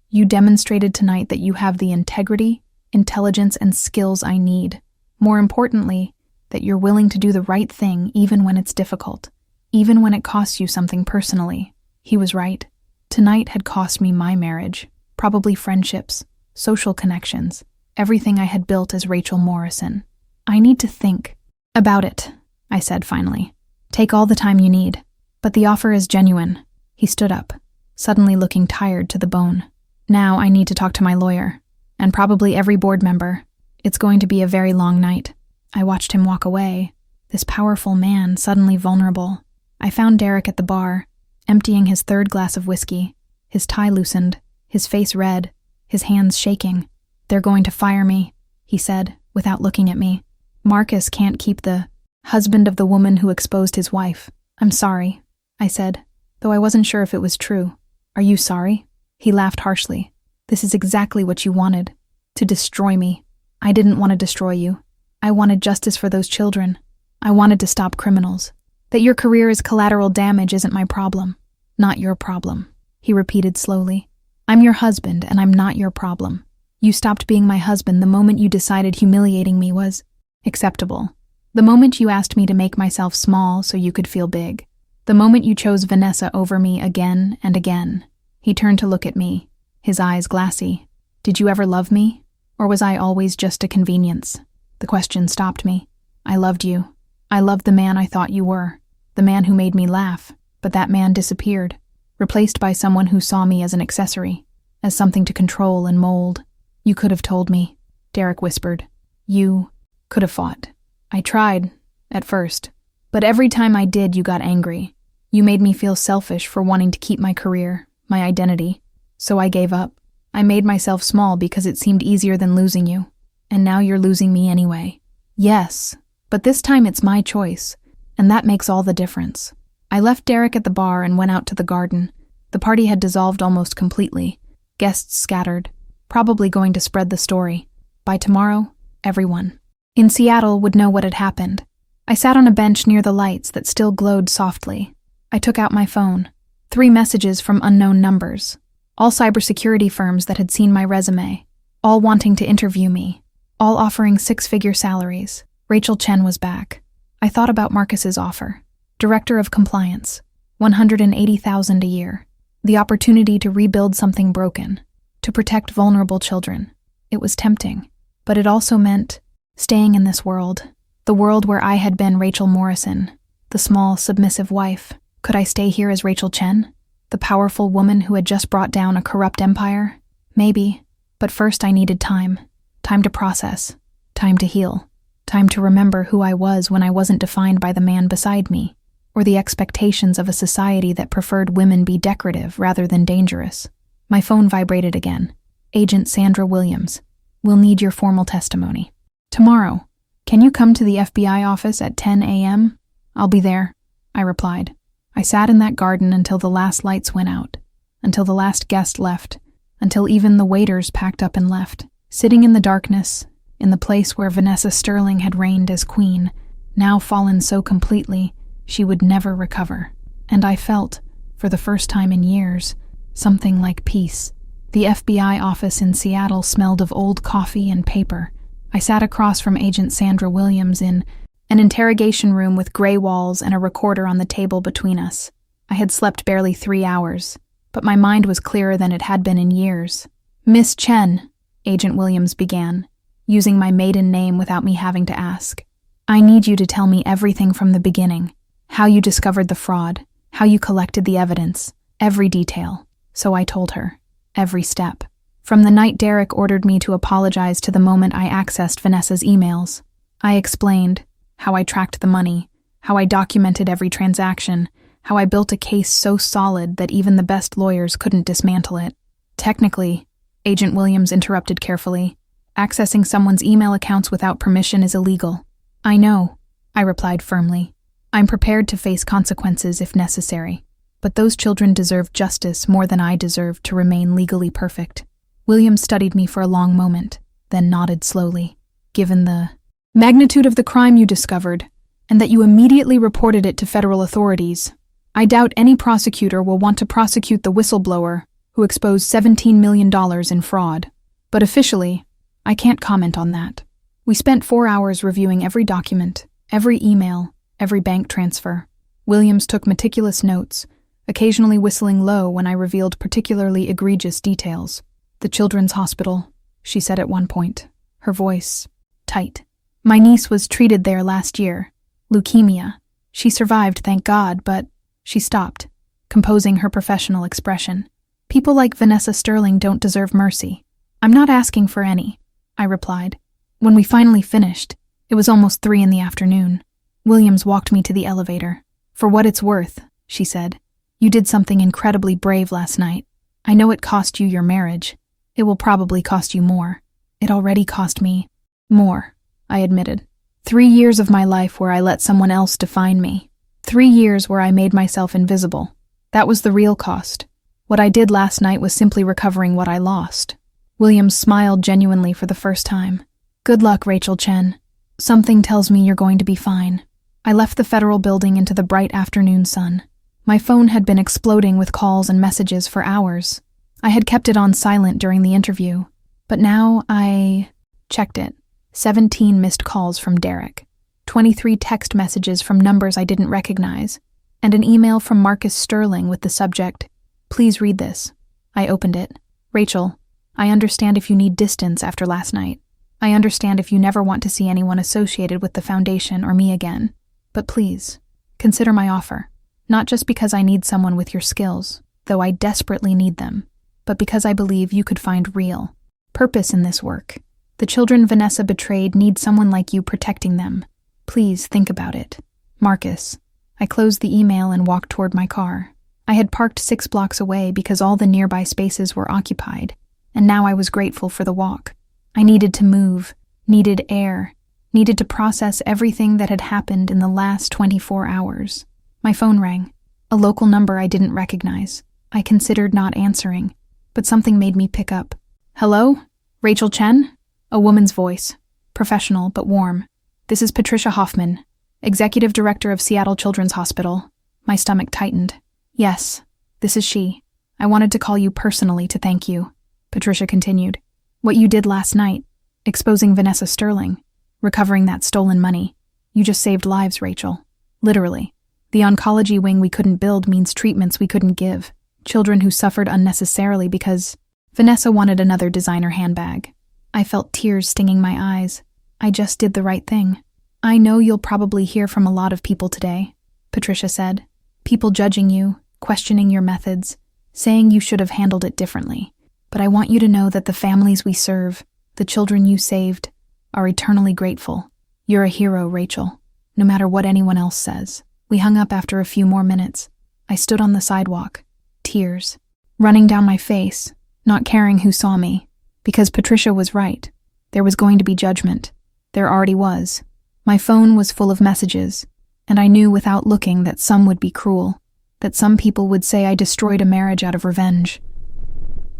you demonstrated tonight that you have the integrity, intelligence, and skills I need. More importantly, that you're willing to do the right thing even when it's difficult, even when it costs you something personally." He was right. Tonight had cost me my marriage, probably friendships, social connections, everything I had built as Rachel Morrison. "I need to think about it," I said finally. "Take all the time you need. But the offer is genuine." He stood up, suddenly looking tired to the bone. "Now I need to talk to my lawyer, and probably every board member. It's going to be a very long night." I watched him walk away, this powerful man suddenly vulnerable. I found Derek at the bar, emptying his 3rd glass of whiskey, his tie loosened, his face red, his hands shaking. "They're going to fire me," he said, without looking at me. "Marcus can't keep the husband of the woman who exposed his wife." "I'm sorry," I said, though I wasn't sure if it was true. "Are you sorry?" He laughed harshly. "This is exactly what you wanted, to destroy me. I didn't want to destroy you. I wanted justice for those children. I wanted to stop criminals. That your career is collateral damage isn't my problem. Not your problem," he repeated slowly. "I'm your husband, and I'm not your problem. You stopped being my husband the moment you decided humiliating me was acceptable. The moment you asked me to make myself small so you could feel big. The moment you chose Vanessa over me again and again." He turned to look at me, his eyes glassy. "Did you ever love me? Or was I always just a convenience?" The question stopped me. "I loved you. I loved the man I thought you were. The man who made me laugh. But that man disappeared, replaced by someone who saw me as an accessory, as something to control and mold." "You could have told me," Derek whispered. "You could have fought." "I tried, at first. But every time I did, you got angry. You made me feel selfish for wanting to keep my career, my identity. So I gave up. I made myself small because it seemed easier than losing you. And now you're losing me anyway." "Yes, but this time it's my choice, and that makes all the difference." I left Derek at the bar and went out to the garden. The party had dissolved almost completely. Guests scattered, probably going to spread the story. By tomorrow, everyone in Seattle would know what had happened. I sat on a bench near the lights that still glowed softly. I took out my phone. 3 messages from unknown numbers. All cybersecurity firms that had seen my resume. All wanting to interview me. All offering 6-figure salaries. Rachel Chen was back. I thought about Marcus's offer. Director of Compliance. $180,000 a year. The opportunity to rebuild something broken. To protect vulnerable children. It was tempting. But it also meant staying in this world. The world where I had been Rachel Morrison. The small, submissive wife. Could I stay here as Rachel Chen? The powerful woman who had just brought down a corrupt empire? Maybe. But first I needed time. Time to process. Time to heal. Time to remember who I was when I wasn't defined by the man beside me, or the expectations of a society that preferred women be decorative rather than dangerous. My phone vibrated again. "Agent Sandra Williams. We'll need your formal testimony. Tomorrow. Can you come to the FBI office at 10 a.m.? "I'll be there," I replied. I sat in that garden until the last lights went out, until the last guest left, until even the waiters packed up and left. Sitting in the darkness, in the place where Vanessa Sterling had reigned as queen, now fallen so completely she would never recover. And I felt, for the first time in years, something like peace. The FBI office in Seattle smelled of old coffee and paper, I sat across from Agent Sandra Williams in an interrogation room with gray walls and a recorder on the table between us. I had slept barely 3 hours, but my mind was clearer than it had been in years. "Miss Chen," Agent Williams began, using my maiden name without me having to ask. "I need you to tell me everything from the beginning. How you discovered the fraud, how you collected the evidence, every detail." So I told her. Every step. From the night Derek ordered me to apologize to the moment I accessed Vanessa's emails. I explained how I tracked the money, how I documented every transaction, how I built a case so solid that even the best lawyers couldn't dismantle it. "Technically," Agent Williams interrupted carefully, "accessing someone's email accounts without permission is illegal." "I know," I replied firmly. "I'm prepared to face consequences if necessary. But those children deserve justice more than I deserve to remain legally perfect." Williams studied me for a long moment, then nodded slowly. "Given the magnitude of the crime you discovered, and that you immediately reported it to federal authorities, I doubt any prosecutor will want to prosecute the whistleblower who exposed $17 million in fraud. But officially, I can't comment on that." We spent 4 hours reviewing every document, every email, every bank transfer. Williams took meticulous notes, occasionally whistling low when I revealed particularly egregious details. "The Children's Hospital," she said at one point, her voice tight. "My niece was treated there last year. Leukemia. She survived, thank God, but..." She stopped, composing her professional expression. "People like Vanessa Sterling don't deserve mercy." "I'm not asking for any," I replied. When we finally finished, it was almost 3 p.m. Williams walked me to the elevator. "For what it's worth," she said, "you did something incredibly brave last night. I know it cost you your marriage. It will probably cost you more. It already cost me more," I admitted. 3 years of my life where I let someone else define me. 3 years where I made myself invisible. That was the real cost. What I did last night was simply recovering what I lost." Williams smiled genuinely for the first time. "Good luck, Rachel Chen. Something tells me you're going to be fine." I left the federal building into the bright afternoon sun. My phone had been exploding with calls and messages for hours. I had kept it on silent during the interview, but now I checked it. 17 missed calls from Derek, 23 text messages from numbers I didn't recognize, and an email from Marcus Sterling with the subject, "Please read this." I opened it. "Rachel, I understand if you need distance after last night. I understand if you never want to see anyone associated with the foundation or me again. But please, consider my offer. Not just because I need someone with your skills, though I desperately need them, but because I believe you could find real purpose in this work. The children Vanessa betrayed need someone like you protecting them. Please think about it. Marcus." I closed the email and walked toward my car. I had parked 6 blocks away because all the nearby spaces were occupied, and now I was grateful for the walk. I needed to move, needed air, needed to process everything that had happened in the last 24 hours. My phone rang, a local number I didn't recognize. I considered not answering, but something made me pick up. "Hello? Rachel Chen?" A woman's voice, professional but warm. "This is Patricia Hoffman, Executive Director of Seattle Children's Hospital." My stomach tightened. "Yes, this is she. I wanted to call you personally to thank you," Patricia continued. "What you did last night, exposing Vanessa Sterling, recovering that stolen money. You just saved lives, Rachel. Literally. The oncology wing we couldn't build means treatments we couldn't give. Children who suffered unnecessarily because Vanessa wanted another designer handbag. I felt tears stinging my eyes. I just did the right thing. I know you'll probably hear from a lot of people today," Patricia said. "People judging you, questioning your methods, saying you should have handled it differently. But I want you to know that the families we serve, the children you saved, are eternally grateful. You're a hero, Rachel, no matter what anyone else says." We hung up after a few more minutes. I stood on the sidewalk, tears running down my face, not caring who saw me, because Patricia was right. There was going to be judgment. There already was. My phone was full of messages, and I knew without looking that some would be cruel, that some people would say I destroyed a marriage out of revenge,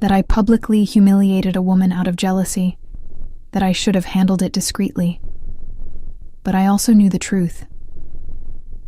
that I publicly humiliated a woman out of jealousy, that I should have handled it discreetly. But I also knew the truth,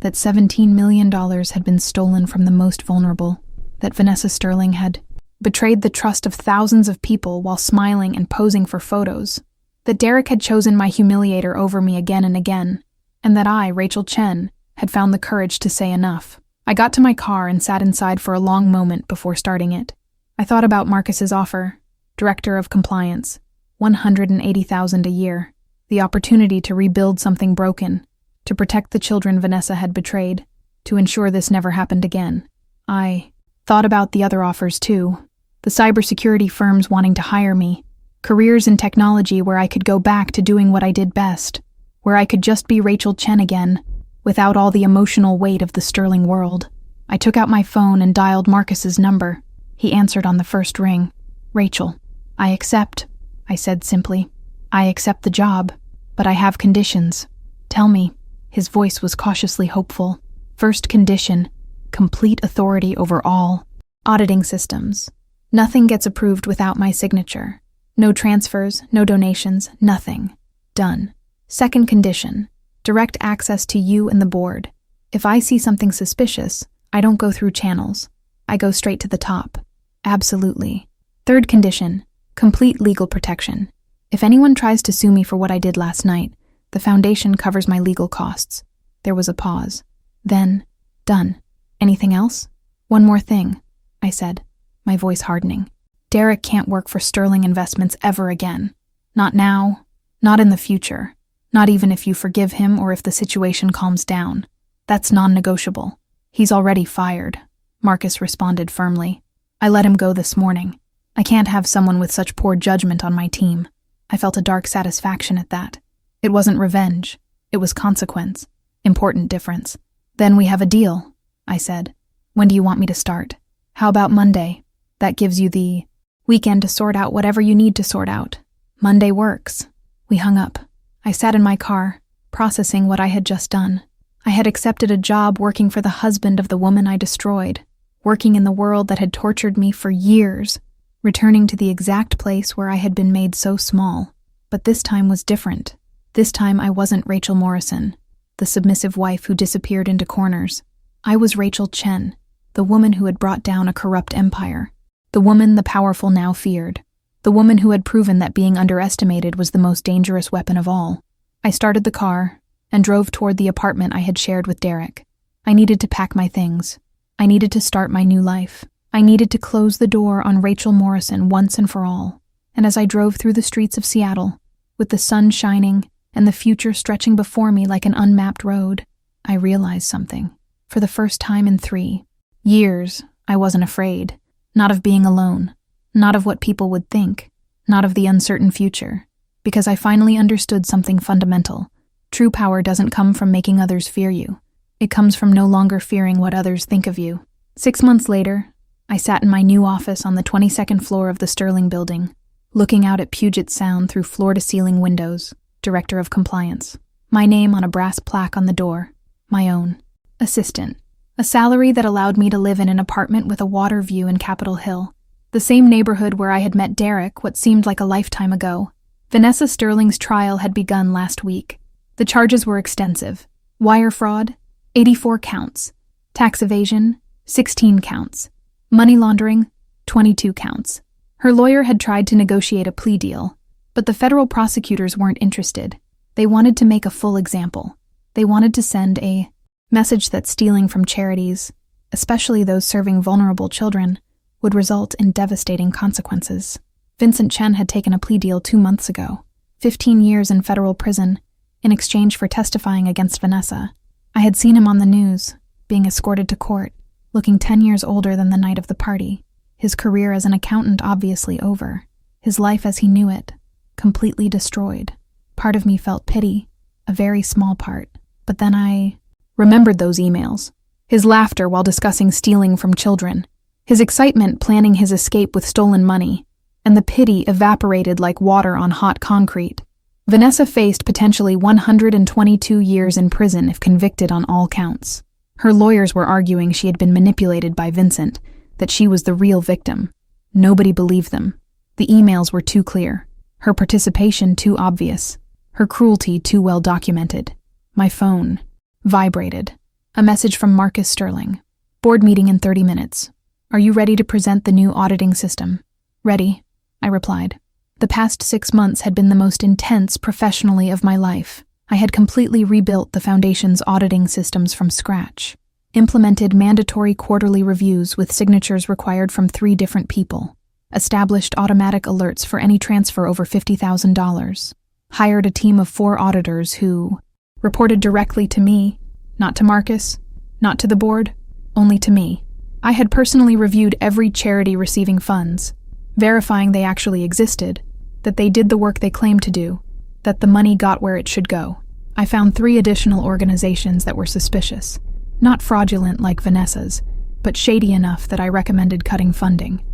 that $17 million had been stolen from the most vulnerable, that Vanessa Sterling had betrayed the trust of thousands of people while smiling and posing for photos, That Derek had chosen my humiliator over me again and again, and that I, Rachel Chen, had found the courage to say enough. I got to my car and sat inside for a long moment before starting it. I thought about Marcus's offer, Director of Compliance, $180,000 a year, the opportunity to rebuild something broken, to protect the children Vanessa had betrayed, to ensure this never happened again. I thought about the other offers too, the cybersecurity firms wanting to hire me, careers in technology where I could go back to doing what I did best, where I could just be Rachel Chen again, without all the emotional weight of the Sterling world. I took out my phone and dialed Marcus's number. He answered on the first ring. "Rachel, I accept," I said simply. "I accept the job, but I have conditions. Tell me." His voice was cautiously hopeful. "First condition, complete authority over all auditing systems. Nothing gets approved without my signature. No transfers, no donations, nothing. Done. Second condition, direct access to you and the board. If I see something suspicious, I don't go through channels. I go straight to the top. Absolutely. Third condition, complete legal protection. If anyone tries to sue me for what I did last night, the foundation covers my legal costs." There was a pause. Then, "Done. Anything else?" "One more thing," I said, my voice hardening. "Derek can't work for Sterling Investments ever again. Not now, not in the future, not even if you forgive him or if the situation calms down. That's non-negotiable. He's already fired," Marcus responded firmly. "I let him go this morning. I can't have someone with such poor judgment on my team." I felt a dark satisfaction at that. It wasn't revenge. It was consequence. Important difference. "Then we have a deal," I said. "When do you want me to start?" "How about Monday? That gives you the weekend to sort out whatever you need to sort out." "Monday works." We hung up. I sat in my car, processing what I had just done. I had accepted a job working for the husband of the woman I destroyed, working in the world that had tortured me for years, returning to the exact place where I had been made so small. But this time was different. This time I wasn't Rachel Morrison, the submissive wife who disappeared into corners. I was Rachel Chen, the woman who had brought down a corrupt empire, the woman the powerful now feared, the woman who had proven that being underestimated was the most dangerous weapon of all. I started the car and drove toward the apartment I had shared with Derek. I needed to pack my things. I needed to start my new life. I needed to close the door on Rachel Morrison once and for all. And as I drove through the streets of Seattle, with the sun shining and the future stretching before me like an unmapped road, I realized something. For the first time in 3 years, I wasn't afraid. Not of being alone. Not of what people would think. Not of the uncertain future. Because I finally understood something fundamental. True power doesn't come from making others fear you. It comes from no longer fearing what others think of you. 6 months later, I sat in my new office on the 22nd floor of the Sterling building, looking out at Puget Sound through floor-to-ceiling windows, Director of Compliance. My name on a brass plaque on the door. My own. Assistant. A salary that allowed me to live in an apartment with a water view in Capitol Hill. The same neighborhood where I had met Derek what seemed like a lifetime ago. Vanessa Sterling's trial had begun last week. The charges were extensive. Wire fraud, 84 counts. Tax evasion, 16 counts. Money laundering, 22 counts. Her lawyer had tried to negotiate a plea deal, but the federal prosecutors weren't interested. They wanted to make a full example. They wanted to send a message that stealing from charities, especially those serving vulnerable children, would result in devastating consequences. Vincent Chen had taken a plea deal 2 months ago, 15 years in federal prison, in exchange for testifying against Vanessa. I had seen him on the news, being escorted to court, looking 10 years older than the night of the party. His career as an accountant obviously over. His life as he knew it, completely destroyed. Part of me felt pity, a very small part. But then I remembered those emails. His laughter while discussing stealing from children. His excitement planning his escape with stolen money. And the pity evaporated like water on hot concrete. Vanessa faced potentially 122 years in prison if convicted on all counts. Her lawyers were arguing she had been manipulated by Vincent, that she was the real victim. Nobody believed them. The emails were too clear. Her participation too obvious. Her cruelty too well documented. My phone vibrated. A message from Marcus Sterling. Board meeting in 30 minutes. Are you ready to present the new auditing system? Ready, I replied. The past 6 months had been the most intense professionally of my life. I had completely rebuilt the foundation's auditing systems from scratch, implemented mandatory quarterly reviews with signatures required from 3 different people, established automatic alerts for any transfer over $50,000, hired a team of 4 auditors who reported directly to me, not to Marcus, not to the board, only to me. I had personally reviewed every charity receiving funds, verifying they actually existed, that they did the work they claimed to do, that the money got where it should go. I found 3 additional organizations that were suspicious, not fraudulent like Vanessa's, but shady enough that I recommended cutting funding.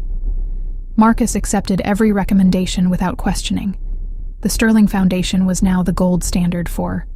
Marcus accepted every recommendation without questioning. The Sterling Foundation was now the gold standard for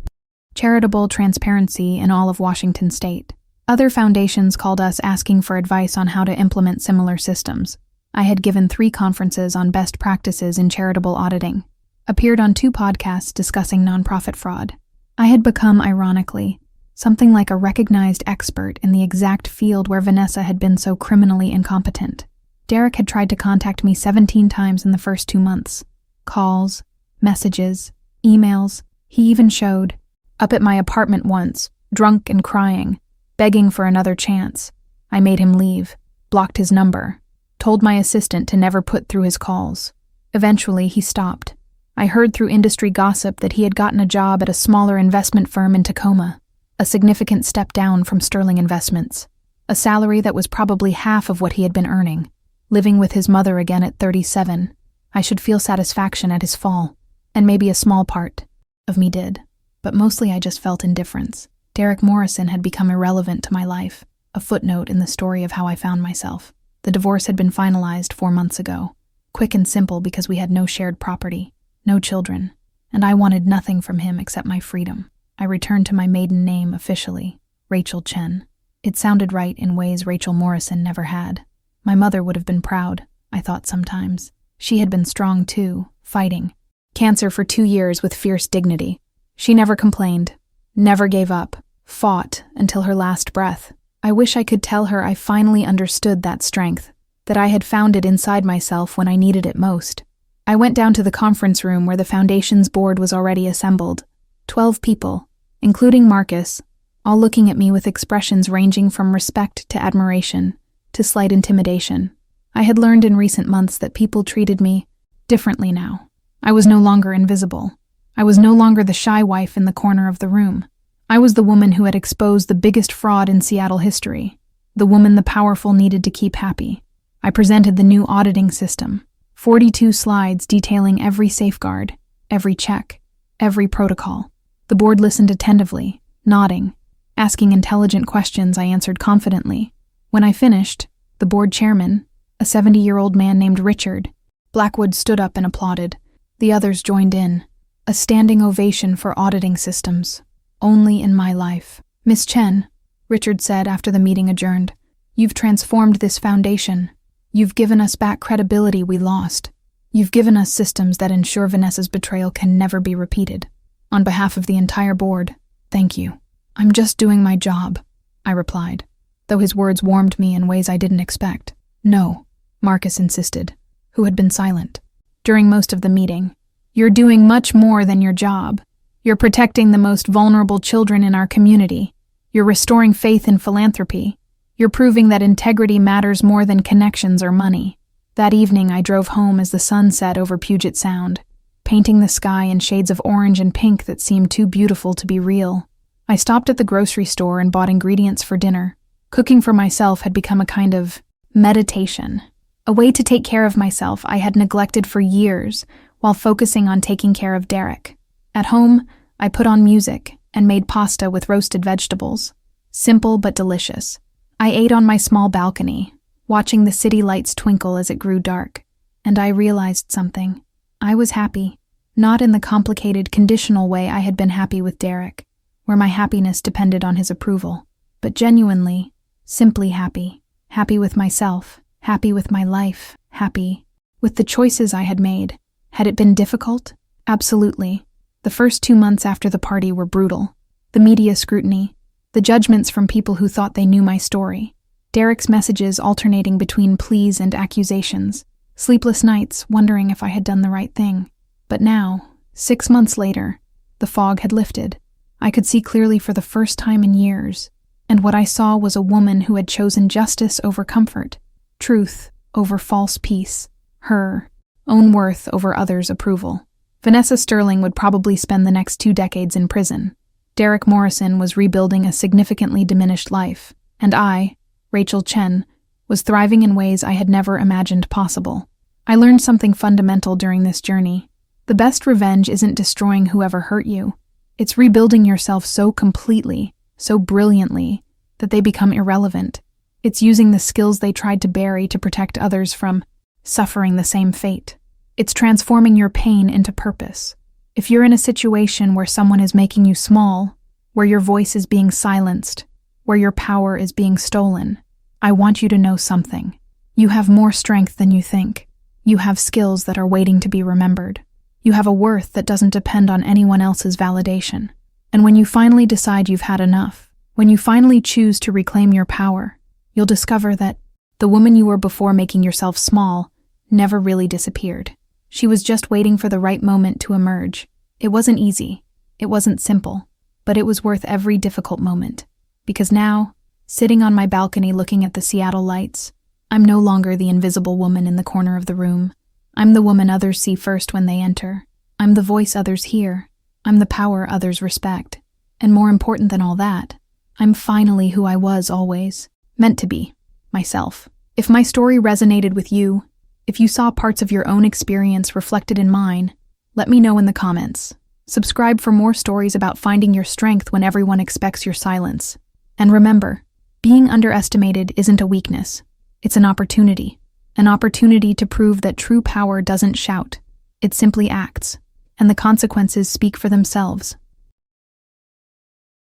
charitable transparency in all of Washington state. Other foundations called us asking for advice on how to implement similar systems. I had given 3 conferences on best practices in charitable auditing, appeared on 2 podcasts discussing nonprofit fraud. I had become, ironically, something like a recognized expert in the exact field where Vanessa had been so criminally incompetent. Derek had tried to contact me 17 times in the first 2 months. Calls, messages, emails. He even showed up at my apartment once, drunk and crying, begging for another chance. I made him leave, blocked his number, told my assistant to never put through his calls. Eventually, he stopped. I heard through industry gossip that he had gotten a job at a smaller investment firm in Tacoma, a significant step down from Sterling Investments, a salary that was probably half of what he had been earning. Living with his mother again at 37, I should feel satisfaction at his fall, and maybe a small part of me did. But mostly I just felt indifference. Derek Morrison had become irrelevant to my life, a footnote in the story of how I found myself. The divorce had been finalized 4 months ago, quick and simple because we had no shared property, no children, and I wanted nothing from him except my freedom. I returned to my maiden name officially, Rachel Chen. It sounded right in ways Rachel Morrison never had. My mother would have been proud, I thought sometimes. She had been strong too, fighting cancer for 2 years with fierce dignity. She never complained, never gave up, fought until her last breath. I wish I could tell her I finally understood that strength, that I had found it inside myself when I needed it most. I went down to the conference room where the foundation's board was already assembled. 12 people, including Marcus, all looking at me with expressions ranging from respect to admiration to slight intimidation. I had learned in recent months that people treated me differently now. I was no longer invisible. I was no longer the shy wife in the corner of the room. I was the woman who had exposed the biggest fraud in Seattle history, the woman the powerful needed to keep happy. I presented the new auditing system, 42 slides detailing every safeguard, every check, every protocol. The board listened attentively, nodding, asking intelligent questions I answered confidently. When I finished, the board chairman, a 70-year-old man named Richard Blackwood, stood up and applauded. The others joined in. A standing ovation for auditing systems. Only in my life. Miss Chen, Richard said after the meeting adjourned, you've transformed this foundation. You've given us back credibility we lost. You've given us systems that ensure Vanessa's betrayal can never be repeated. On behalf of the entire board, thank you. I'm just doing my job, I replied, though his words warmed me in ways I didn't expect. No, Marcus insisted, who had been silent. During most of the meeting, you're doing much more than your job. You're protecting the most vulnerable children in our community. You're restoring faith in philanthropy. You're proving that integrity matters more than connections or money. That evening, I drove home as the sun set over Puget Sound, painting the sky in shades of orange and pink that seemed too beautiful to be real. I stopped at the grocery store and bought ingredients for dinner. Cooking for myself had become a kind of meditation, a way to take care of myself I had neglected for years while focusing on taking care of Derek. At home, I put on music and made pasta with roasted vegetables. Simple but delicious. I ate on my small balcony, watching the city lights twinkle as it grew dark, and I realized something. I was happy, not in the complicated, conditional way I had been happy with Derek, where my happiness depended on his approval, but genuinely, simply happy. Happy with myself, happy with my life, happy with the choices I had made. Had it been difficult? Absolutely. The first 2 months after the party were brutal. The media scrutiny, the judgments from people who thought they knew my story, Derek's messages alternating between pleas and accusations. Sleepless nights, wondering if I had done the right thing. But now, 6 months later, the fog had lifted. I could see clearly for the first time in years, and what I saw was a woman who had chosen justice over comfort, truth over false peace, her own worth over others' approval. Vanessa Sterling would probably spend the next 2 decades in prison. Derek Morrison was rebuilding a significantly diminished life, and I, Rachel Chen, was thriving in ways I had never imagined possible. I learned something fundamental during this journey. The best revenge isn't destroying whoever hurt you. It's rebuilding yourself so completely, so brilliantly, that they become irrelevant. It's using the skills they tried to bury to protect others from suffering the same fate. It's transforming your pain into purpose. If you're in a situation where someone is making you small, where your voice is being silenced, where your power is being stolen, I want you to know something. You have more strength than you think. You have skills that are waiting to be remembered. You have a worth that doesn't depend on anyone else's validation. And when you finally decide you've had enough, when you finally choose to reclaim your power, you'll discover that the woman you were before making yourself small never really disappeared. She was just waiting for the right moment to emerge. It wasn't easy. It wasn't simple. But it was worth every difficult moment. Because now, sitting on my balcony looking at the Seattle lights, I'm no longer the invisible woman in the corner of the room. I'm the woman others see first when they enter. I'm the voice others hear. I'm the power others respect. And more important than all that, I'm finally who I was always, meant to be, myself. If my story resonated with you, if you saw parts of your own experience reflected in mine, let me know in the comments. Subscribe for more stories about finding your strength when everyone expects your silence. And remember, being underestimated isn't a weakness. It's an opportunity to prove that true power doesn't shout. It simply acts, and the consequences speak for themselves.